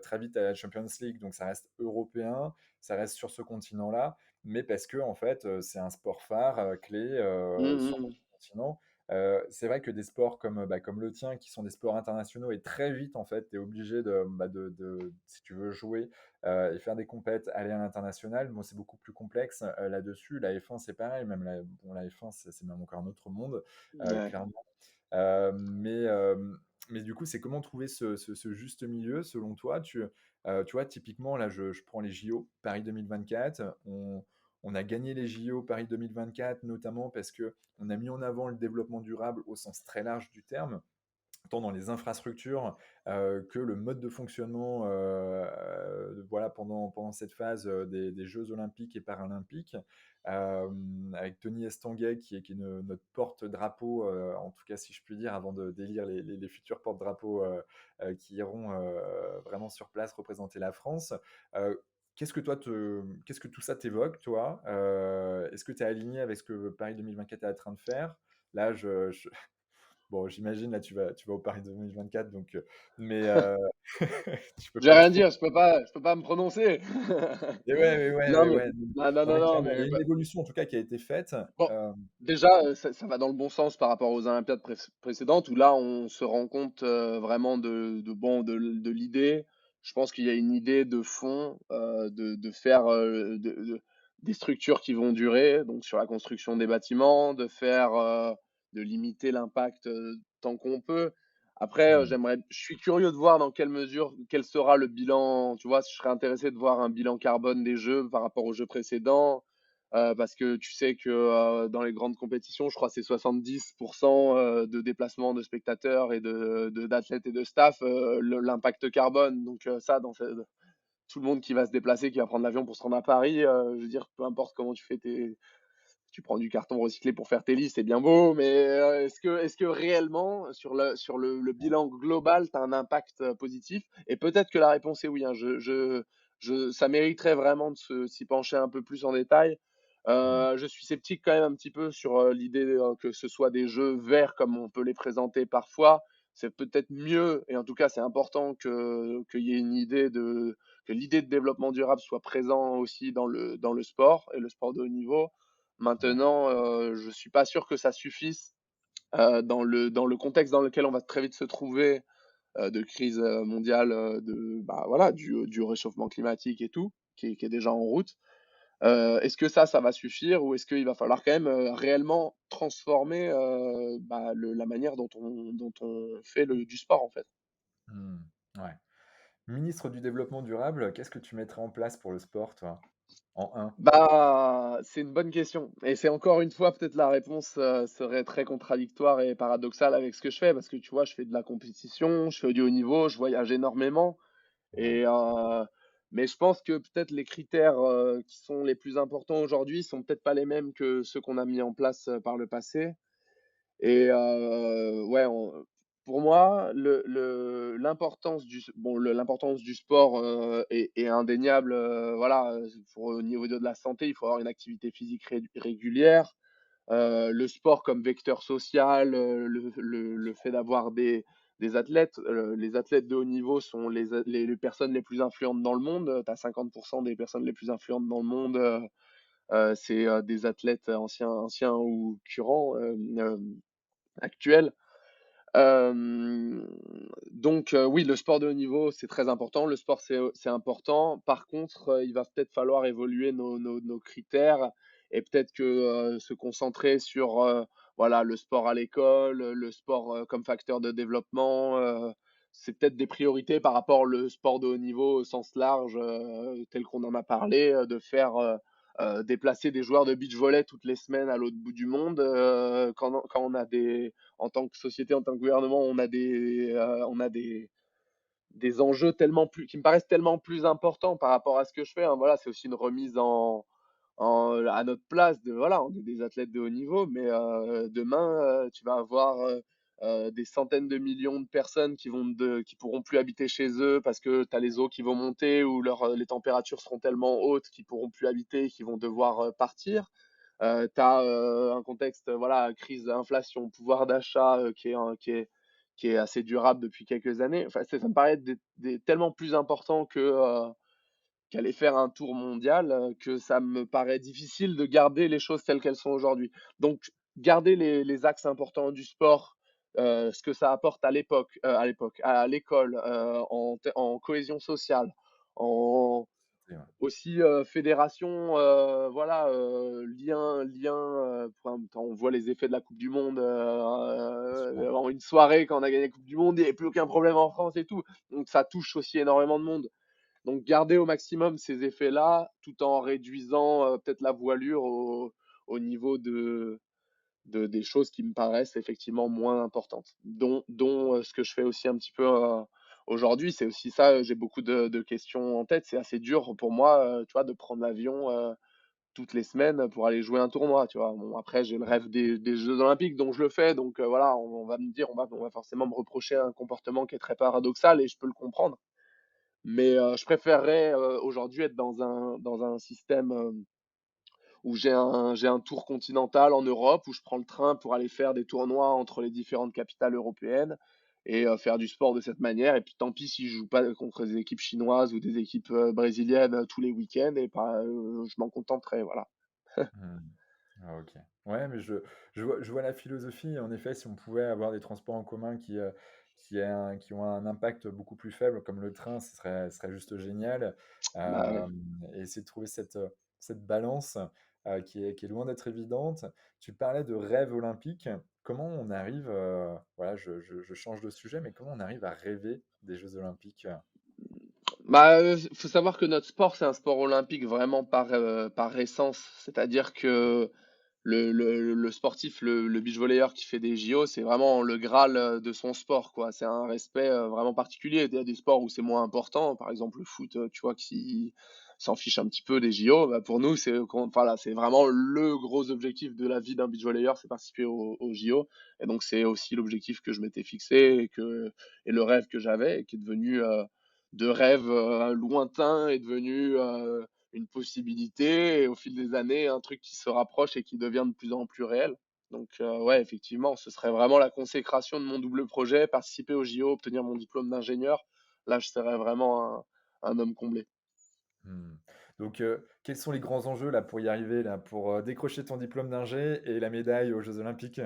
très vite à la Champions League, donc ça reste européen, ça reste sur ce continent-là, mais parce que en fait, c'est un sport phare, clé, sur Mmh notre continent. C'est vrai que des sports comme, bah, comme le tien, qui sont des sports internationaux et très vite, en fait, tu es obligé de si tu veux jouer, et faire des compètes, aller à l'international. Bon, c'est beaucoup plus complexe, là-dessus. La F1, c'est pareil, même la F1, c'est même encore un autre monde, Ouais. clairement. Mais du coup, c'est comment trouver ce juste milieu selon toi? Tu vois, typiquement, là, je prends les JO, Paris 2024. On a gagné les JO Paris 2024, notamment parce que on a mis en avant le développement durable au sens très large du terme, tant dans les infrastructures que le mode de fonctionnement voilà, pendant cette phase des Jeux olympiques et paralympiques, avec Tony Estanguet qui est notre porte-drapeau, en tout cas si je puis dire, avant d'élire les futurs porte-drapeaux qui iront vraiment sur place représenter la France. Euh, qu'est-ce que tout ça t'évoque, toi? Est-ce que tu es aligné avec ce que Paris 2024 est en train de faire? Là, bon, j'imagine, là, tu vas au Paris 2024, donc, tu peux Je vais pas rien trop. dire, je peux pas me prononcer. Mais ouais, mais ouais, Non mais mais ouais. non, non, Non, non, mais non, clairement, il y mais a une évolution, en tout cas, qui a été faite. bon, Euh, déjà, ça va dans le bon sens par rapport aux Olympiades précédentes, où là, on se rend compte vraiment de l'idée. Je pense qu'il y a une idée de fond de faire des structures qui vont durer, donc sur la construction des bâtiments, de limiter l'impact tant qu'on peut. Après, hmm, je suis curieux de voir dans quelle mesure, quel sera le bilan. Tu vois, je serais intéressé de voir un bilan carbone des jeux par rapport aux jeux précédents. Parce que tu sais que dans les grandes compétitions, je crois que c'est 70% de déplacements de spectateurs et d'athlètes et de staff, l'impact carbone. Donc ça, tout le monde qui va se déplacer, qui va prendre l'avion pour se rendre à Paris, je veux dire, peu importe comment tu prends du carton recyclé pour faire tes listes, c'est bien beau, mais est-ce que réellement, le bilan global, tu as un impact positif? Et peut-être que la réponse est oui, hein. Ça mériterait vraiment s'y pencher un peu plus en détail. hmm, Je suis sceptique quand même un petit peu sur l'idée que ce soit des jeux verts comme on peut les présenter parfois. C'est peut-être mieux, et en tout cas c'est important qu'il y ait que l'idée de développement durable soit présent aussi dans le sport et le sport de haut niveau. ouais, Maintenant, je suis pas sûr que ça suffise dans le contexte dans lequel on va très vite se trouver, de crise mondiale, bah, voilà, du réchauffement climatique et tout, qui est déjà en route. Est-ce que ça va suffire, ou est-ce qu'il va falloir quand même réellement transformer bah, la manière dont on fait du sport en fait? hmm, ouais. Ministre du Développement durable, qu'est-ce que tu mettrais en place pour le sport, toi? En un. Bah, c'est une bonne question. Et c'est encore une fois, peut-être la réponse serait très contradictoire et paradoxale avec ce que je fais, parce que tu vois, je fais de la compétition, je fais du haut niveau, je voyage énormément. Ouais. Et, mais je pense que peut-être les critères qui sont les plus importants aujourd'hui sont peut-être pas les mêmes que ceux qu'on a mis en place par le passé. Et ouais, pour moi, l'importance du sport est indéniable. Voilà, au niveau de la santé, il faut avoir une activité physique régulière. Le sport comme vecteur social, le fait d'avoir des athlètes. Les athlètes de haut niveau sont les personnes les plus influentes dans le monde. Tu as 50% des personnes les plus influentes dans le monde c'est des athlètes anciens ou currents, actuels. Hem, donc oui, le sport de haut niveau, c'est très important. Le sport, c'est important. Par contre, il va peut-être falloir évoluer nos critères et peut-être que, se concentrer sur, voilà, le sport à l'école, le sport, comme facteur de développement, c'est peut-être des priorités par rapport le sport de haut niveau au sens large, tel qu'on en a parlé, de faire, déplacer des joueurs de beach volley toutes les semaines à l'autre bout du monde, quand on a des en tant que société, en tant que gouvernement, on a des enjeux tellement plus, qui me paraissent tellement plus importants par rapport à ce que je fais, hein. Voilà, c'est aussi une remise à notre place. Voilà, on est des athlètes de haut niveau, mais demain, tu vas avoir des centaines de millions de personnes qui pourront plus habiter chez eux parce que tu as les eaux qui vont monter ou les températures seront tellement hautes qu'ils pourront plus habiter, qu'ils vont devoir partir. Tu as un contexte, voilà, crise, inflation, pouvoir d'achat qui est assez durable depuis quelques années. Enfin, ça me paraît être tellement plus important qu'aller faire un tour mondial, que ça me paraît difficile de garder les choses telles qu'elles sont aujourd'hui. Donc, garder les axes importants du sport, ce que ça apporte à l'école, en cohésion sociale, en C'est vrai. aussi, fédération, voilà, lien, on voit les effets de la coupe du monde, Bien sûr. en une soirée quand on a gagné la coupe du monde, il y avait plus aucun problème en France et tout. Donc ça touche aussi énormément de monde. Donc garder au maximum ces effets-là, tout en réduisant, peut-être la voilure au niveau des choses qui me paraissent effectivement moins importantes. Dont, ce que je fais aussi un petit peu, aujourd'hui, c'est aussi ça, j'ai beaucoup de questions en tête. C'est assez dur pour moi, tu vois, de prendre l'avion, toutes les semaines pour aller jouer un tournoi, tu vois? Bon, après, j'ai le Mmh. rêve des jeux olympiques, donc je le fais, donc voilà, on va me dire, on va forcément me reprocher un comportement qui est très paradoxal et je peux le comprendre. Mais je préférerais, aujourd'hui être dans un système, où j'ai un tour continental en Europe, où je prends le train pour aller faire des tournois entre les différentes capitales européennes et faire du sport de cette manière. Et puis tant pis si je joue pas contre des équipes chinoises ou des équipes brésiliennes tous les week-ends, et pas, je m'en contenterai, voilà. Mmh. Ah OK. Ouais, mais je vois la philosophie. En effet, si on pouvait avoir des transports en commun qui ont un impact beaucoup plus faible, comme le train, ce serait juste génial. Bah ouais. Et essayer de trouver cette balance, qui est loin d'être évidente. Tu parlais de rêve olympique. Comment on arrive, voilà, je change de sujet, mais comment on arrive à rêver des Jeux olympiques? Bah, faut savoir que notre sport, c'est un sport olympique vraiment par essence. C'est-à-dire que le sportif, le beach volleyeur qui fait des JO, c'est vraiment le graal, de son sport, quoi. C'est un respect, vraiment particulier. Il y a des sports où c'est moins important, par exemple le foot, tu vois, qui s'en fiche un petit peu des JO. Bah, pour nous, voilà, c'est vraiment le gros objectif de la vie d'un beach volleyeur, c'est participer aux JO. Et donc c'est aussi l'objectif que je m'étais fixé et le rêve que j'avais et qui est devenu, de rêve, lointain, est devenu, une possibilité, et au fil des années, un truc qui se rapproche et qui devient de plus en plus réel. Donc, ouais, effectivement, ce serait vraiment la consécration de mon double projet, participer aux JO, obtenir mon diplôme d'ingénieur. Là, je serais vraiment un homme comblé. Mmh. Donc, quels sont les grands enjeux là pour y arriver là, pour, décrocher ton diplôme d'ingé et la médaille aux Jeux olympiques?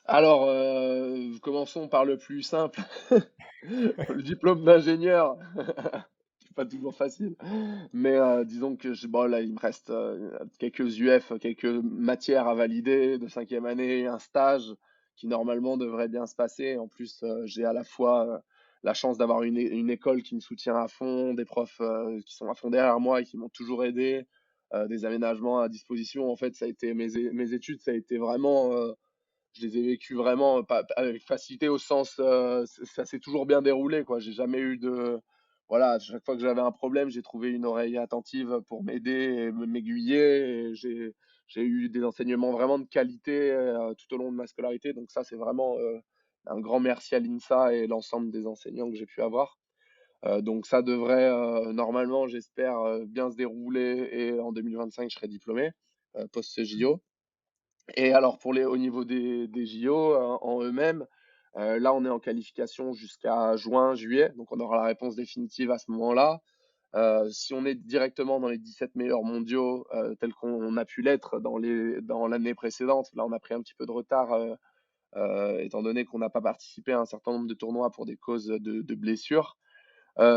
Alors, commençons par le plus simple, le diplôme d'ingénieur. C'est pas toujours facile, mais disons que bon là, il me reste, quelques UF, quelques matières à valider de cinquième année, un stage qui normalement devrait bien se passer. En plus, j'ai à la fois, la chance d'avoir une école qui me soutient à fond, des profs, qui sont à fond derrière moi et qui m'ont toujours aidé, des aménagements à disposition. En fait, ça a été mes études, ça a été vraiment, je les ai vécues vraiment pas avec facilité, au sens, ça s'est toujours bien déroulé, quoi. J'ai jamais eu de, voilà, à chaque fois que j'avais un problème, j'ai trouvé une oreille attentive pour m'aider et m'aiguiller, et j'ai eu des enseignements vraiment de qualité, tout au long de ma scolarité. Donc ça, c'est vraiment, un grand merci à l'INSA et l'ensemble des enseignants que j'ai pu avoir. Donc ça devrait, normalement, j'espère, bien se dérouler, et en 2025, je serai diplômé, post ces Mmh. JO. Et alors au niveau des JO, en eux-mêmes, là, on est en qualification jusqu'à juin, juillet, donc on aura la réponse définitive à ce moment-là. Si on est directement dans les 17 meilleurs mondiaux, tels qu'on a pu l'être dans l'année précédente, là, on a pris un petit peu de retard, étant donné qu'on n'a pas participé à un certain nombre de tournois pour des causes de blessures.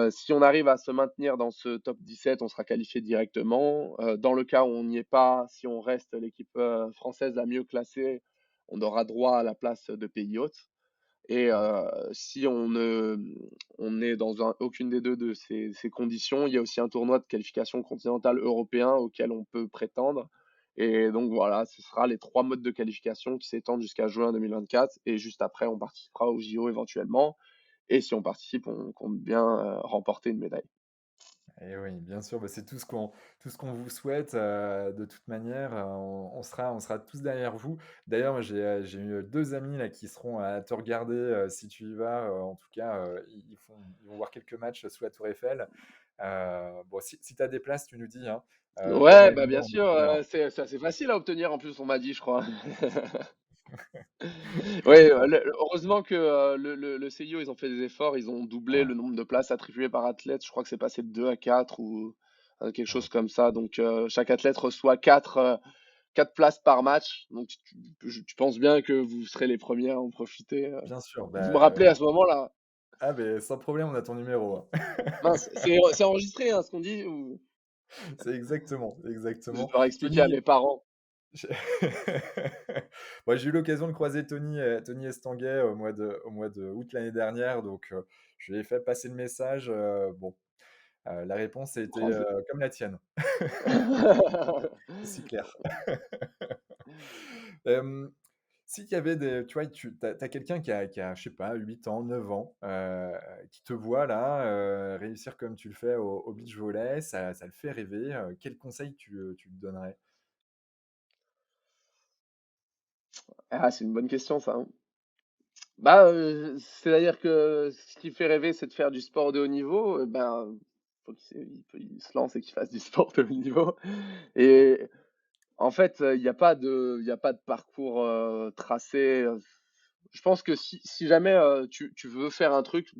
Si on arrive à se maintenir dans ce top 17, on sera qualifié directement. Dans le cas où on n'y est pas, si on reste l'équipe française la mieux classée, on aura droit à la place de pays hôte. Et si on est dans aucune des deux de ces conditions, il y a aussi un tournoi de qualification continentale européen auquel on peut prétendre. Et donc voilà, ce sera les trois modes de qualification qui s'étendent jusqu'à juin 2024. Et juste après, on participera au JO éventuellement. Et si on participe, on compte bien remporter une médaille. Et oui, bien sûr, bah, c'est tout ce qu'on vous souhaite. De toute manière, on sera tous derrière vous. D'ailleurs, moi, j'ai eu 2 amis là qui seront à te regarder, si tu y vas. En tout cas, ils vont voir quelques matchs sous la tour Eiffel. Bon, si tu as des places, tu nous dis, hein. Ouais, Jamais bah bien évident de sûr, venir. c'est assez facile à obtenir en plus, on m'a dit, je crois. Oui, Bon, heureusement que le CIO, ils ont fait des efforts, ils ont doublé ouais, le nombre de places attribuées par athlète. Je crois que c'est passé de 2 à 4 ou quelque chose OK. comme ça. Donc chaque athlète reçoit 4 places par match. Donc tu penses bien que vous serez les premiers à en profiter. Bien sûr, Vous me bah, rappelez à ce moment-là. ah beh, sans problème, on a ton numéro, hein. Mince, c'est enregistré hein, ce qu'on dit ou C'est exactement, je exactement. dois expliquer à Tony, mes parents? j'ai moi, j'ai eu l'occasion de croiser Tony Estanguet au mois de août l'année dernière, donc je lui ai fait passer le message. Bon, la réponse a été Croisé. comme la tienne, aussi claire. Hem, S'il y avait des, tu vois, tu as quelqu'un qui a, je sais pas, 8 ans, 9 ans, qui te voit là, réussir comme tu le fais au beach volley, ça le fait rêver. Quel conseil tu lui donnerais? Ah, c'est une bonne question ça, hein. Bah, c'est-à-dire que ce qui fait rêver, c'est de faire du sport de haut niveau, ben, faut il se lance et qu'il fasse du sport de haut niveau et en fait, il y a pas de parcours, tracé, je pense que si jamais, tu veux faire un truc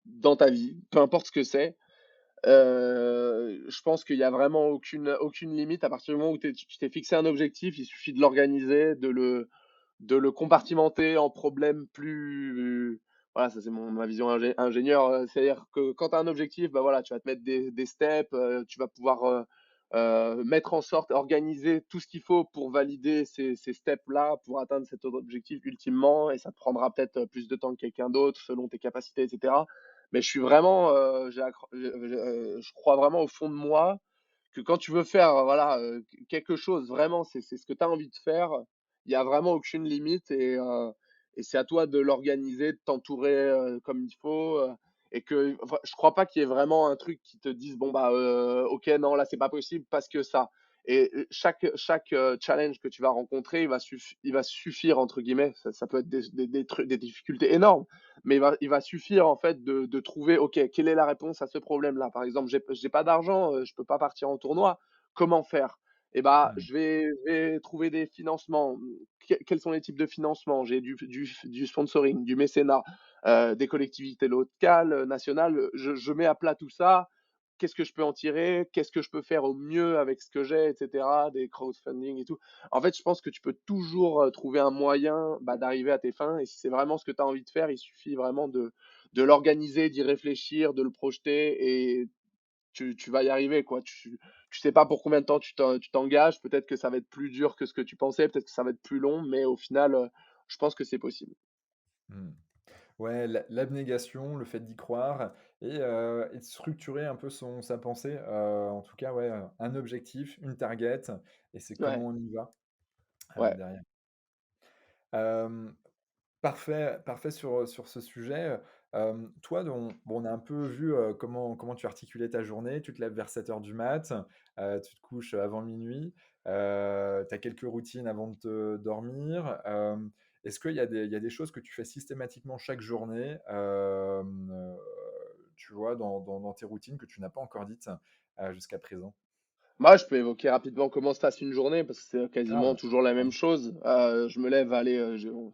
dans ta vie, peu importe ce que c'est, je pense qu'il y a vraiment aucune limite à partir du moment où tu t'es fixé un objectif, il suffit de l'organiser, de le compartimenter en problèmes plus voilà, ça c'est ma vision ingénieur, c'est-à-dire que quand tu as un objectif, bah, voilà, tu vas te mettre des steps, tu vas pouvoir, mettre en sorte, organiser tout ce qu'il faut pour valider ces steps-là, pour atteindre cet objectif ultimement et ça te prendra peut-être, plus de temps que quelqu'un d'autre selon tes capacités et cetera. Mais je suis vraiment, je crois vraiment au fond de moi que quand tu veux faire, voilà, quelque chose vraiment, c'est ce que tu as envie de faire, il y a vraiment aucune limite et c'est à toi de l'organiser, de t'entourer, comme il faut, et que je crois pas qu'il y ait vraiment un truc qui te dise: «Bon, bah, OK, non, là, c'est pas possible parce que ça» et chaque, challenge que tu vas rencontrer, il va «suffire» entre guillemets, ça peut être des difficultés énormes, mais il va suffire en fait de trouver, OK, quelle est la réponse à ce problème-là? Par exemple, j'ai pas d'argent, je peux pas partir en tournoi, comment faire? Et bah, Mmh. je vais trouver des financements. Quels sont les types de financements? J'ai du sponsoring, du mécénat, des collectivités locales, nationales. Je mets à plat tout ça. Qu'est-ce que je peux en tirer? Qu'est-ce que je peux faire au mieux avec ce que j'ai, et cetera, des crowdfunding et tout. En fait, je pense que tu peux toujours trouver un moyen bah, d'arriver à tes fins. Et si c'est vraiment ce que tu as envie de faire, il suffit vraiment de l'organiser, d'y réfléchir, de le projeter et tu vas y arriver, quoi. Tu sais pas pour combien de temps tu t'engages. Peut-être que ça va être plus dur que ce que tu pensais, peut-être que ça va être plus long, mais au final, je pense que c'est possible. Mmh. Ouais, l'abnégation, le fait d'y croire et de structurer un peu sa pensée. En tout cas, ouais, un objectif, une target et c'est Ouais, comment on y va, ouais, derrière. Hem, parfait sur ce sujet. Toi, bon, on a un peu vu, comment tu articulais ta journée. Tu te lèves vers 7 heures du mat, tu te couches avant minuit. Tu as quelques routines avant de te dormir. Est-ce qu'il y a des choses que tu fais systématiquement chaque journée, tu vois, dans tes routines que tu n'as pas encore dites, jusqu'à présent? Moi, je peux évoquer rapidement comment se passe une journée parce que c'est Ah quasiment ouais, toujours la même carrément. chose. Je me lève, allez,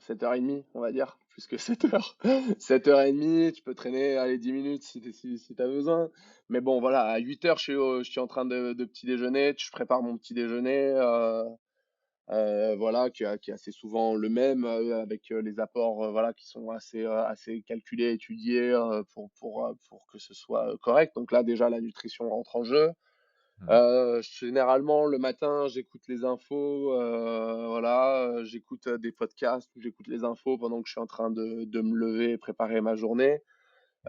7h30, on va dire, plus que 7 heures. 7h30, tu peux traîner, allez, 10 minutes si t'as besoin. Mais bon, voilà, à 8 heures, je suis en train de petit déjeuner. Je prépare mon petit déjeuner, voilà, qui est assez souvent le même, avec les apports, voilà, qui sont assez calculés, étudiés, pour que ce soit correct. Donc là, déjà, la nutrition rentre en jeu. Mmh. Généralement, le matin, j'écoute les infos, voilà, j'écoute des podcasts ou j'écoute les infos pendant que je suis en train de me lever et préparer ma journée.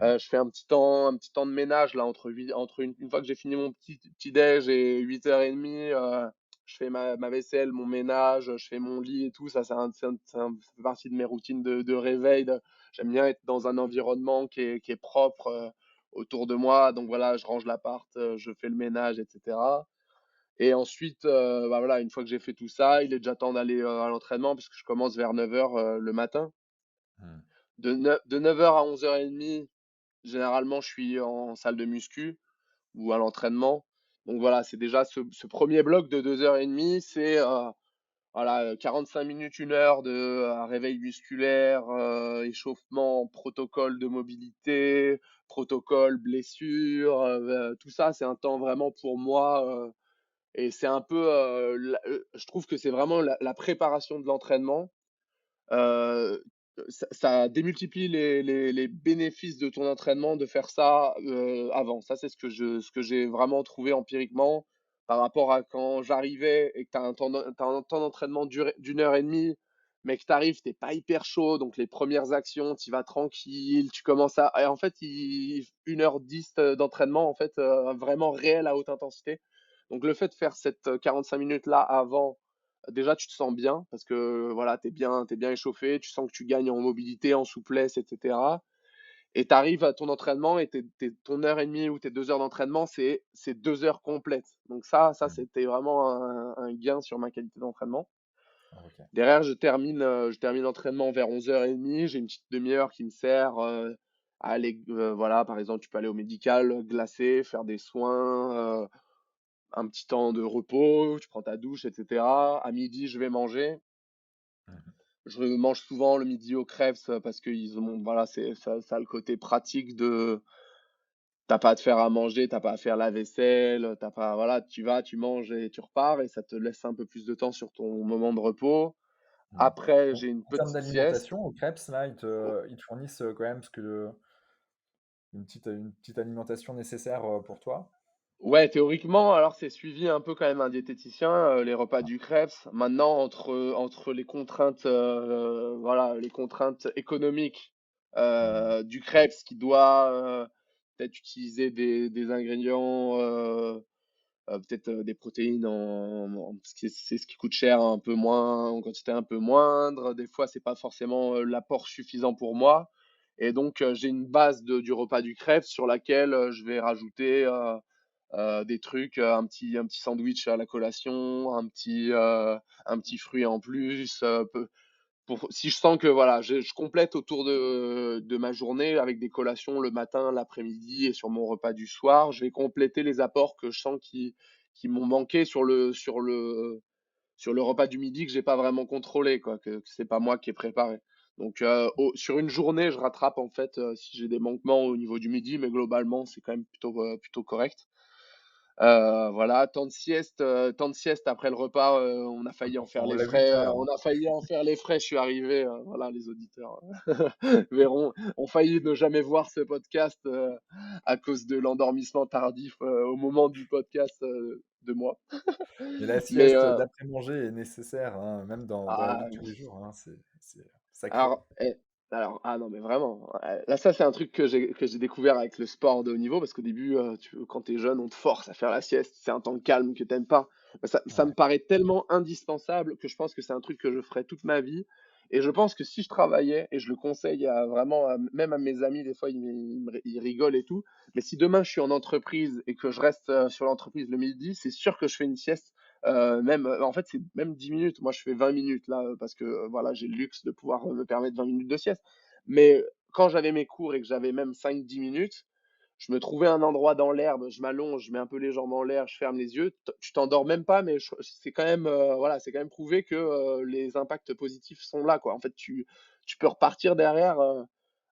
Mmh. Je fais un petit temps de ménage là entre une fois que j'ai fini mon petit déj et 8h30, je fais ma vaisselle, mon ménage, je fais mon lit et tout. Ça, ça fait partie de mes routines de réveil. J'aime bien être dans un environnement qui est propre autour de moi. Donc voilà, je range l'appart, je fais le ménage, etc. Et ensuite, bah voilà, une fois que j'ai fait tout ça, il est déjà temps d'aller à l'entraînement parce que je commence vers 9h le matin. Mmh. De 9h à 11h30, généralement, je suis en salle de muscu ou à l'entraînement. Donc voilà, c'est déjà ce premier bloc de 2h30, c'est voilà, 45 minutes, 1 heure de réveil musculaire, échauffement, protocole de mobilité, protocole blessure, tout ça, c'est un temps vraiment pour moi. Et c'est un peu, je trouve que c'est vraiment la préparation de l'entraînement. Euh, ça démultiplie les bénéfices de ton entraînement de faire ça avant. Ça, c'est ce que j'ai vraiment trouvé empiriquement par rapport à quand j'arrivais et que tu as t'as un temps d'entraînement d'1 heure et demie, mais que tu arrives, t'es pas hyper chaud. Donc, les premières actions, tu vas tranquille, tu commences à. Et en fait, 1h10 d'entraînement, en fait, vraiment réel à haute intensité. Donc, le fait de faire cette 45 minutes-là avant, déjà, tu te sens bien parce que voilà, t'es bien échauffé, tu sens que tu gagnes en mobilité, en souplesse, etc. Et tu arrives à ton entraînement et ton heure et demie ou tes 2 heures d'entraînement, c'est 2 heures complètes. Donc ça Mmh. c'était vraiment un gain sur ma qualité d'entraînement. OK. Derrière, je termine l'entraînement vers 11h30. J'ai une petite demi-heure qui me sert à aller, voilà, par exemple, tu peux aller au médical, glacer, faire des soins, un petit temps de repos, tu prends ta douche, etc. À midi, je vais manger. Mmh. Je mange souvent le midi aux crêpes parce que voilà, ça a le côté pratique de t'as pas à te faire à manger, t'as pas à faire la vaisselle, t'as pas, voilà, tu vas, tu manges et tu repars et ça te laisse un peu plus de temps sur ton moment de repos. Mmh. Après, En j'ai une en termes petite sieste. d'alimentation, au Crêpes, là, ils te fournissent, quand même ce que une petite alimentation nécessaire, pour toi? Ouais, théoriquement, alors c'est suivi un peu quand même un diététicien, les repas du Crèps. Maintenant, entre les contraintes, voilà, les contraintes économiques Mmh. du Crèps qui doit peut-être utiliser des ingrédients, peut-être des protéines parce que c'est ce qui coûte cher un peu moins, en quantité un peu moindre. Des fois, c'est pas forcément l'apport suffisant pour moi. Et donc, j'ai une base du repas du Crèps sur laquelle je vais rajouter. Des trucs, un petit sandwich à la collation, un petit fruit en plus, si je sens que voilà, je complète autour de ma journée avec des collations le matin, l'après-midi et sur mon repas du soir, je vais compléter les apports que je sens qui m'ont manqué sur le repas du midi que j'ai pas vraiment contrôlé, quoi, que c'est pas moi qui ai préparé. Donc, sur une journée, je rattrape en fait si j'ai des manquements au niveau du midi, mais globalement, c'est quand même plutôt correct. Voilà, temps de sieste après le repas, on a failli en faire On les l'a vu frais, tout à l'heure, on hein. a failli en faire les frais. Je suis arrivé, voilà, les auditeurs verront, ont failli ne jamais voir ce podcast à cause de l'endormissement tardif au moment du podcast de moi. Mais la Mais sieste, d'après-manger est nécessaire, hein, même dans la vie de tous ah, les jours, hein, c'est sacré. Alors, ah non, mais vraiment, là, ça, c'est un truc que j'ai découvert avec le sport de haut niveau, parce qu'au début, quand t'es jeune, on te force à faire la sieste, c'est un temps calme que t'aimes pas. Bah, ça me Ouais. paraît tellement indispensable que je pense que c'est un truc que je ferai toute ma vie. Et je pense que si je travaillais, et je le conseille même à mes amis, des fois, ils rigolent et tout, mais si demain je suis en entreprise et que je reste sur l'entreprise le midi, c'est sûr que je fais une sieste. En fait, c'est même 10 minutes. Moi, je fais 20 minutes là, parce que voilà, j'ai le luxe de pouvoir me permettre 20 minutes de sieste. Mais quand j'avais mes cours et que j'avais même 5-10 minutes, je me trouvais un endroit dans l'herbe, je m'allonge, je mets un peu les jambes en l'air, je ferme les yeux. Tu t'endors même pas, mais c'est quand même, voilà, c'est quand même prouvé que les impacts positifs sont là, quoi. En fait, tu peux repartir derrière.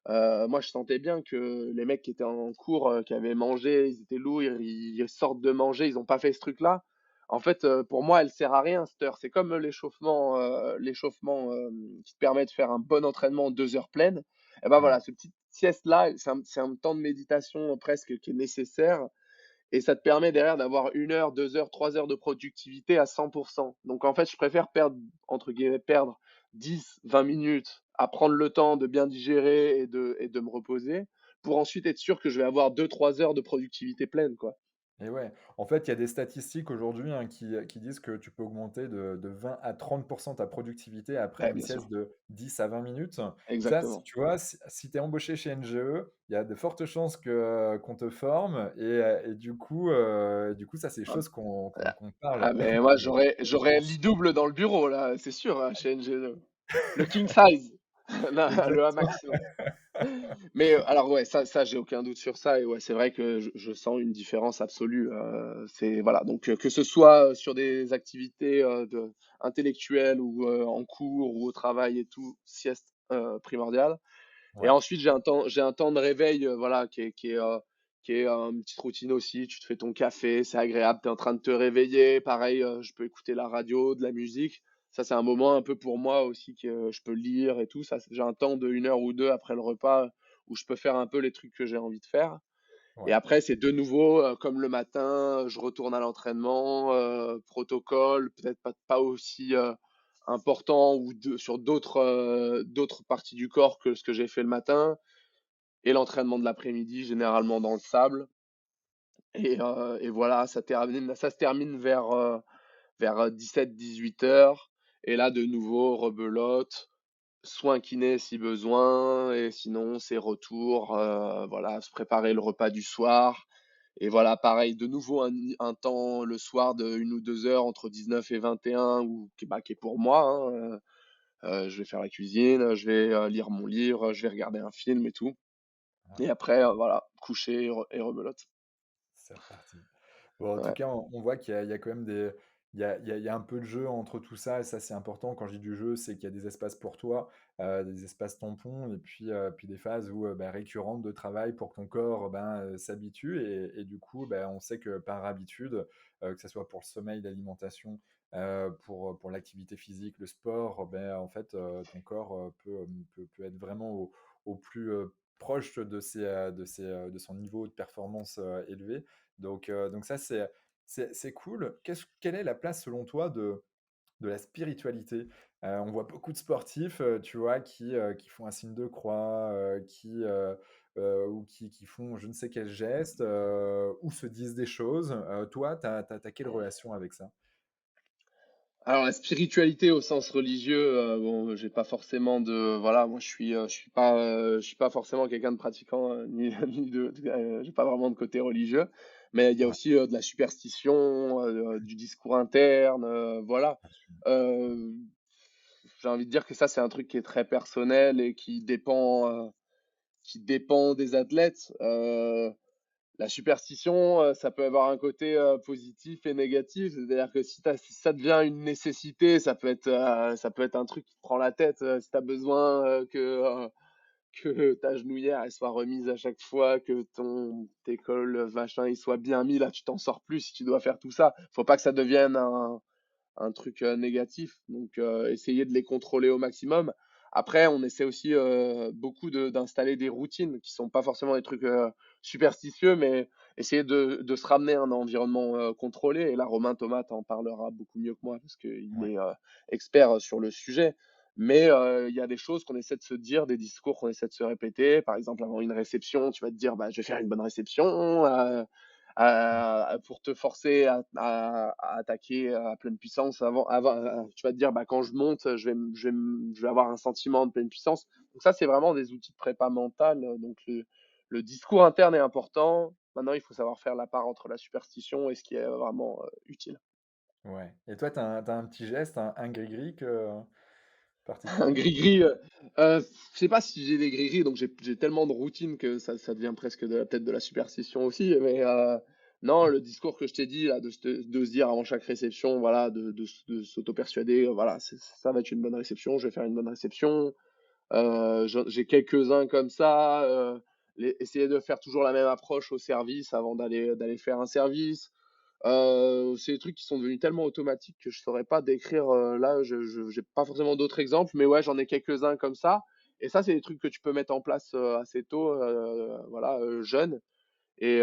Moi, je sentais bien que les mecs qui étaient en cours, qui avaient mangé, ils étaient lourds, ils sortent de manger, ils ont pas fait ce truc-là. En fait, pour moi, elle sert à rien cette heure. C'est comme l'échauffement, qui te permet de faire un bon entraînement en 2 heures pleines. Et ben Ouais. voilà, ce petite sieste-là, c'est un temps de méditation presque qui est nécessaire et ça te permet derrière d'avoir 1 heure, 2 heures, 3 heures de productivité à 100%. Donc en fait, je préfère perdre, entre guillemets, perdre 10, 20 minutes à prendre le temps de bien digérer et de me reposer pour ensuite être sûr que je vais avoir 2, 3 heures de productivité pleine, quoi. Et ouais, en fait, il y a des statistiques aujourd'hui, hein, qui disent que tu peux augmenter de 20 à 30 ta productivité après Ouais, une bien sûr. sieste de 10 à 20 minutes. Ça, si Exactement. tu vois, si tu es embauché chez NGE, il y a de fortes chances qu'on te forme et du coup, ça, c'est des Ah, choses qu'on qu'on ah, qu'on parle ah, mais moi, j'aurais un lit double dans le bureau, là, c'est sûr, hein, chez NG2. Le king size, le A exactement. maximum. Mais alors ouais, ça j'ai aucun doute sur ça et ouais, c'est vrai que je sens une différence absolue. C'est voilà, donc que ce soit sur des activités intellectuelles ou en cours ou au travail et tout, sieste primordiale. Et Ouais, ensuite j'ai un temps de réveil, voilà, qui est une petite routine aussi. Tu te fais ton café, c'est agréable, tu es en train de te réveiller. Pareil, je peux écouter la radio, de la musique. Ça, c'est un moment un peu pour moi aussi que je peux lire et tout. Ça, j'ai un temps de 1 heure ou 2 après le repas où je peux faire un peu les trucs que j'ai envie de faire. Et ouais, après, c'est de nouveau, comme le matin, je retourne à l'entraînement, protocole, peut-être pas aussi important ou sur d'autres parties du corps que ce que j'ai fait le matin. Et l'entraînement de l'après-midi, généralement dans le sable. Et voilà, ça se termine vers 17, 18 heures. Et là, de nouveau, rebelote, soin kiné si besoin, et sinon, c'est retour, voilà, se préparer le repas du soir. Et voilà, pareil, de nouveau, un temps le soir de 1 ou 2 heures entre 19 et 21, qui est pour moi, hein. Je vais faire la cuisine, je vais lire mon livre, je vais regarder un film et tout. ouais, Et après, voilà, coucher et rebelote. c'est reparti. Bon, en tout Ouais, cas, on voit qu'il y a quand même il y a un peu de jeu entre tout ça et ça, c'est important. Quand je dis du jeu, c'est qu'il y a des espaces pour toi, des espaces tampons et puis des phases où, bah, récurrentes de travail pour que ton corps, ben, s'habitue et du coup, bah, on sait que par habitude, que ça soit pour le sommeil, l'alimentation, pour l'activité physique, le sport, ben, en fait, ton corps, peut être vraiment au plus, proche de son niveau de performance, élevé. Donc ça, c'est cool. Quelle est la place, selon toi, de la spiritualité? On voit beaucoup de sportifs, tu vois, qui font un signe de croix, ou qui font je ne sais quel geste, ou se disent des choses. Toi, tu as quelle relation avec ça? alors la spiritualité au sens religieux, bon, j'ai pas forcément de voilà, moi je suis pas forcément quelqu'un de pratiquant, ni ni j'ai pas vraiment de côté religieux, mais il y a Ouais, aussi, de la superstition, du discours interne, voilà. bien sûr. Heu, j'ai envie de dire que ça, c'est un truc qui est très personnel et qui dépend des athlètes. La superstition, ça peut avoir un côté, positif et négatif. C'est-à-dire que si ça devient une nécessité, ça peut être un truc qui te prend la tête, si tu as besoin, que ta genouillère, elle soit remise à chaque fois, que tes cols, machin, ils soient bien mis, là, tu t'en sors plus si tu dois faire tout ça. Faut pas que ça devienne un truc négatif. Donc, essayer de les contrôler au maximum. Après, on essaie aussi beaucoup d'installer des routines qui sont pas forcément des trucs superstitieux, mais essayer de se ramener à un environnement contrôlé. Et là, Romain Thomas en parlera beaucoup mieux que moi parce qu'il Ouais, est expert sur le sujet. Mais il y a des choses qu'on essaie de se dire, des discours qu'on essaie de se répéter. Par exemple, avant une réception, tu vas te dire, bah, je vais faire une bonne réception. Pour te forcer à attaquer à pleine puissance tu vas te dire, bah, quand je monte, je vais avoir un sentiment de pleine puissance. Donc ça, c'est vraiment des outils de prépa mentale. Donc le discours interne est important. Maintenant, il faut savoir faire la part entre la superstition et ce qui est vraiment utile. ouais. Et toi, tu as un petit geste, un gris-gris que Un particulier? gris-gris, je sais pas si j'ai des gris-gris, donc j'ai tellement de routine que ça devient presque peut-être de la superstition aussi, mais non, le discours que je t'ai dit là, de se dire avant chaque réception, voilà, de s'auto-persuader, voilà, ça va être une bonne réception, je vais faire une bonne réception. J'ai quelques-uns comme ça, essayer de faire toujours la même approche au service avant d'aller faire un service. C'est des trucs qui sont devenus tellement automatiques que je saurais pas décrire, là, je j'ai pas forcément d'autres exemples, mais ouais, j'en ai quelques-uns comme ça et ça, c'est des trucs que tu peux mettre en place, assez tôt, voilà, jeune et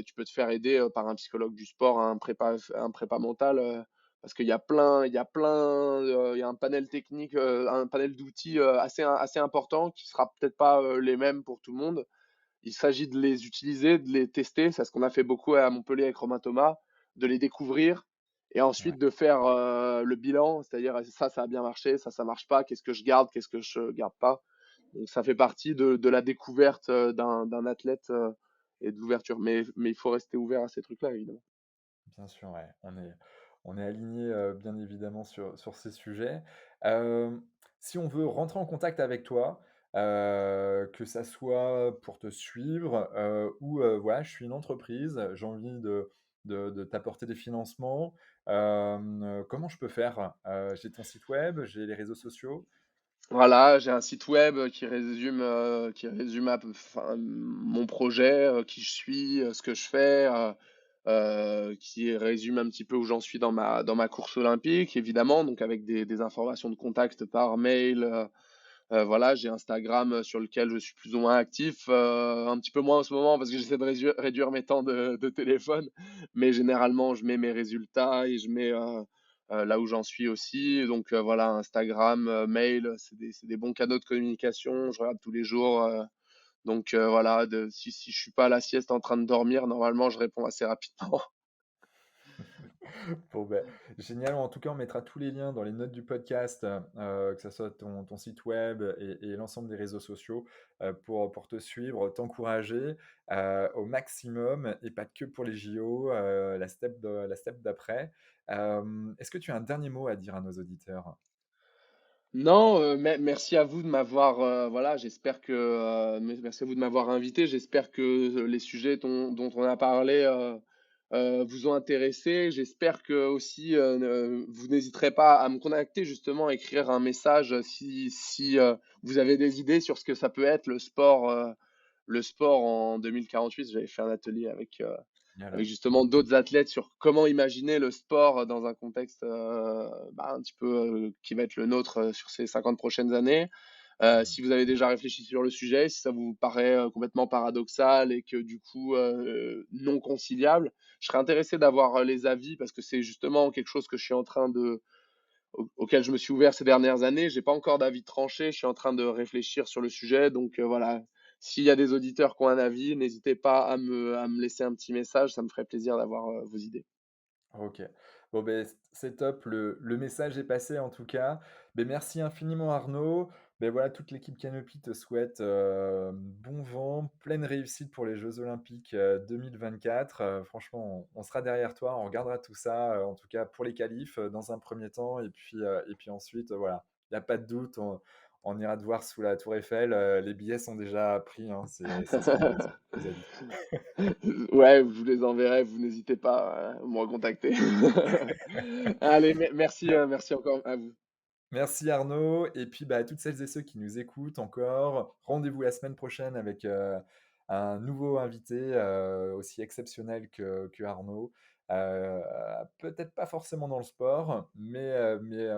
tu peux te faire aider, par un psychologue du sport, un prépa mental, parce il y a un panel technique, un panel d'outils, assez important qui sera peut-être pas, les mêmes pour tout le monde. Il s'agit de les utiliser, de les tester. C'est ce qu'on a fait beaucoup à Montpellier avec Romain Thomas, de les découvrir et Ouais, ensuite de faire le bilan, c'est-à-dire ça a bien marché, ça marche pas, qu'est-ce que je garde, qu'est-ce que je garde pas. Donc ça fait partie de la découverte d'un athlète et de l'ouverture. Mais il faut rester ouvert à ces trucs-là, évidemment. bien sûr, ouais. On est alignés, bien évidemment sur ces sujets. Hem, Si on veut rentrer en contact avec toi, que ça soit pour te suivre, ou, voilà, je suis une entreprise, j'ai envie de t'apporter des financements, comment je peux faire? J'ai ton site web, j'ai les réseaux sociaux? Voilà, j'ai un site web qui résume mon projet, qui je suis, ce que je fais, qui résume un petit peu où j'en suis dans ma course olympique, évidemment, donc avec des informations de contact par mail. Voilà, j'ai Instagram sur lequel je suis plus ou moins actif, un petit peu moins en ce moment parce que j'essaie de réduire mes temps de téléphone, mais généralement je mets mes résultats et je mets là où j'en suis aussi. Donc voilà, Instagram, mail, c'est des bons canaux de communication. Je regarde tous les jours. Donc voilà, si je suis pas à la sieste en train de dormir, normalement je réponds assez rapidement. Bon, beh, génial. En tout cas, on mettra tous les liens dans les notes du podcast, que ça soit ton site web et l'ensemble des réseaux sociaux, pour te suivre, t'encourager, au maximum et pas que pour les JO, la step d'après. Est-ce que tu as un dernier mot à dire à nos auditeurs? Non, merci à vous de m'avoir, voilà, j'espère que, merci à vous de m'avoir invité. J'espère que les sujets dont on a parlé vous ont intéressé. J'espère que aussi vous n'hésiterez pas à me contacter, justement, à écrire un message si vous avez des idées sur ce que ça peut être le sport en 2048. J'avais fait un atelier Génial, avec ouais. justement d'autres athlètes sur comment imaginer le sport dans un contexte un petit peu qui va être le nôtre sur ces 50 prochaines années. Mmh. Si vous avez déjà réfléchi sur le sujet, si ça vous paraît complètement paradoxal et que du coup non conciliable, je serais intéressé d'avoir les avis parce que c'est justement quelque chose que je suis en train auquel je me suis ouvert ces dernières années. J'ai pas encore d'avis tranché, je suis en train de réfléchir sur le sujet. Donc voilà, s'il y a des auditeurs qui ont un avis, n'hésitez pas à me laisser un petit message, ça me ferait plaisir d'avoir vos idées. OK. Bon, ben c'est top, le message est passé en tout cas. Beh, merci infiniment Arnaud. Beh, voilà, toute l'équipe Canopy te souhaite, bon vent, pleine réussite pour les jeux olympiques, 2024. Franchement, on sera derrière toi, on regardera tout ça, en tout cas pour les qualifs, dans un premier temps et puis ensuite, voilà, il y a pas de doute, on ira te voir sous la tour Eiffel, les billets sont déjà pris, hein, c'est ce qu'on nous a dit. Ouais, je vous les enverrai, vous n'hésitez pas à me recontacter. Allez, merci encore à vous. Merci Arnaud et puis, bah, à toutes celles et ceux qui nous écoutent encore, rendez-vous la semaine prochaine avec, un nouveau invité, aussi exceptionnel que Arnaud. Peut-être pas forcément dans le sport, mais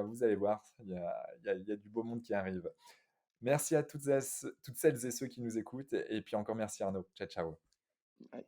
vous allez voir, il y a du beau monde qui arrive. Merci à toutes celles et ceux qui nous écoutent et puis encore merci Arnaud. Ciao, ciao. Ouais.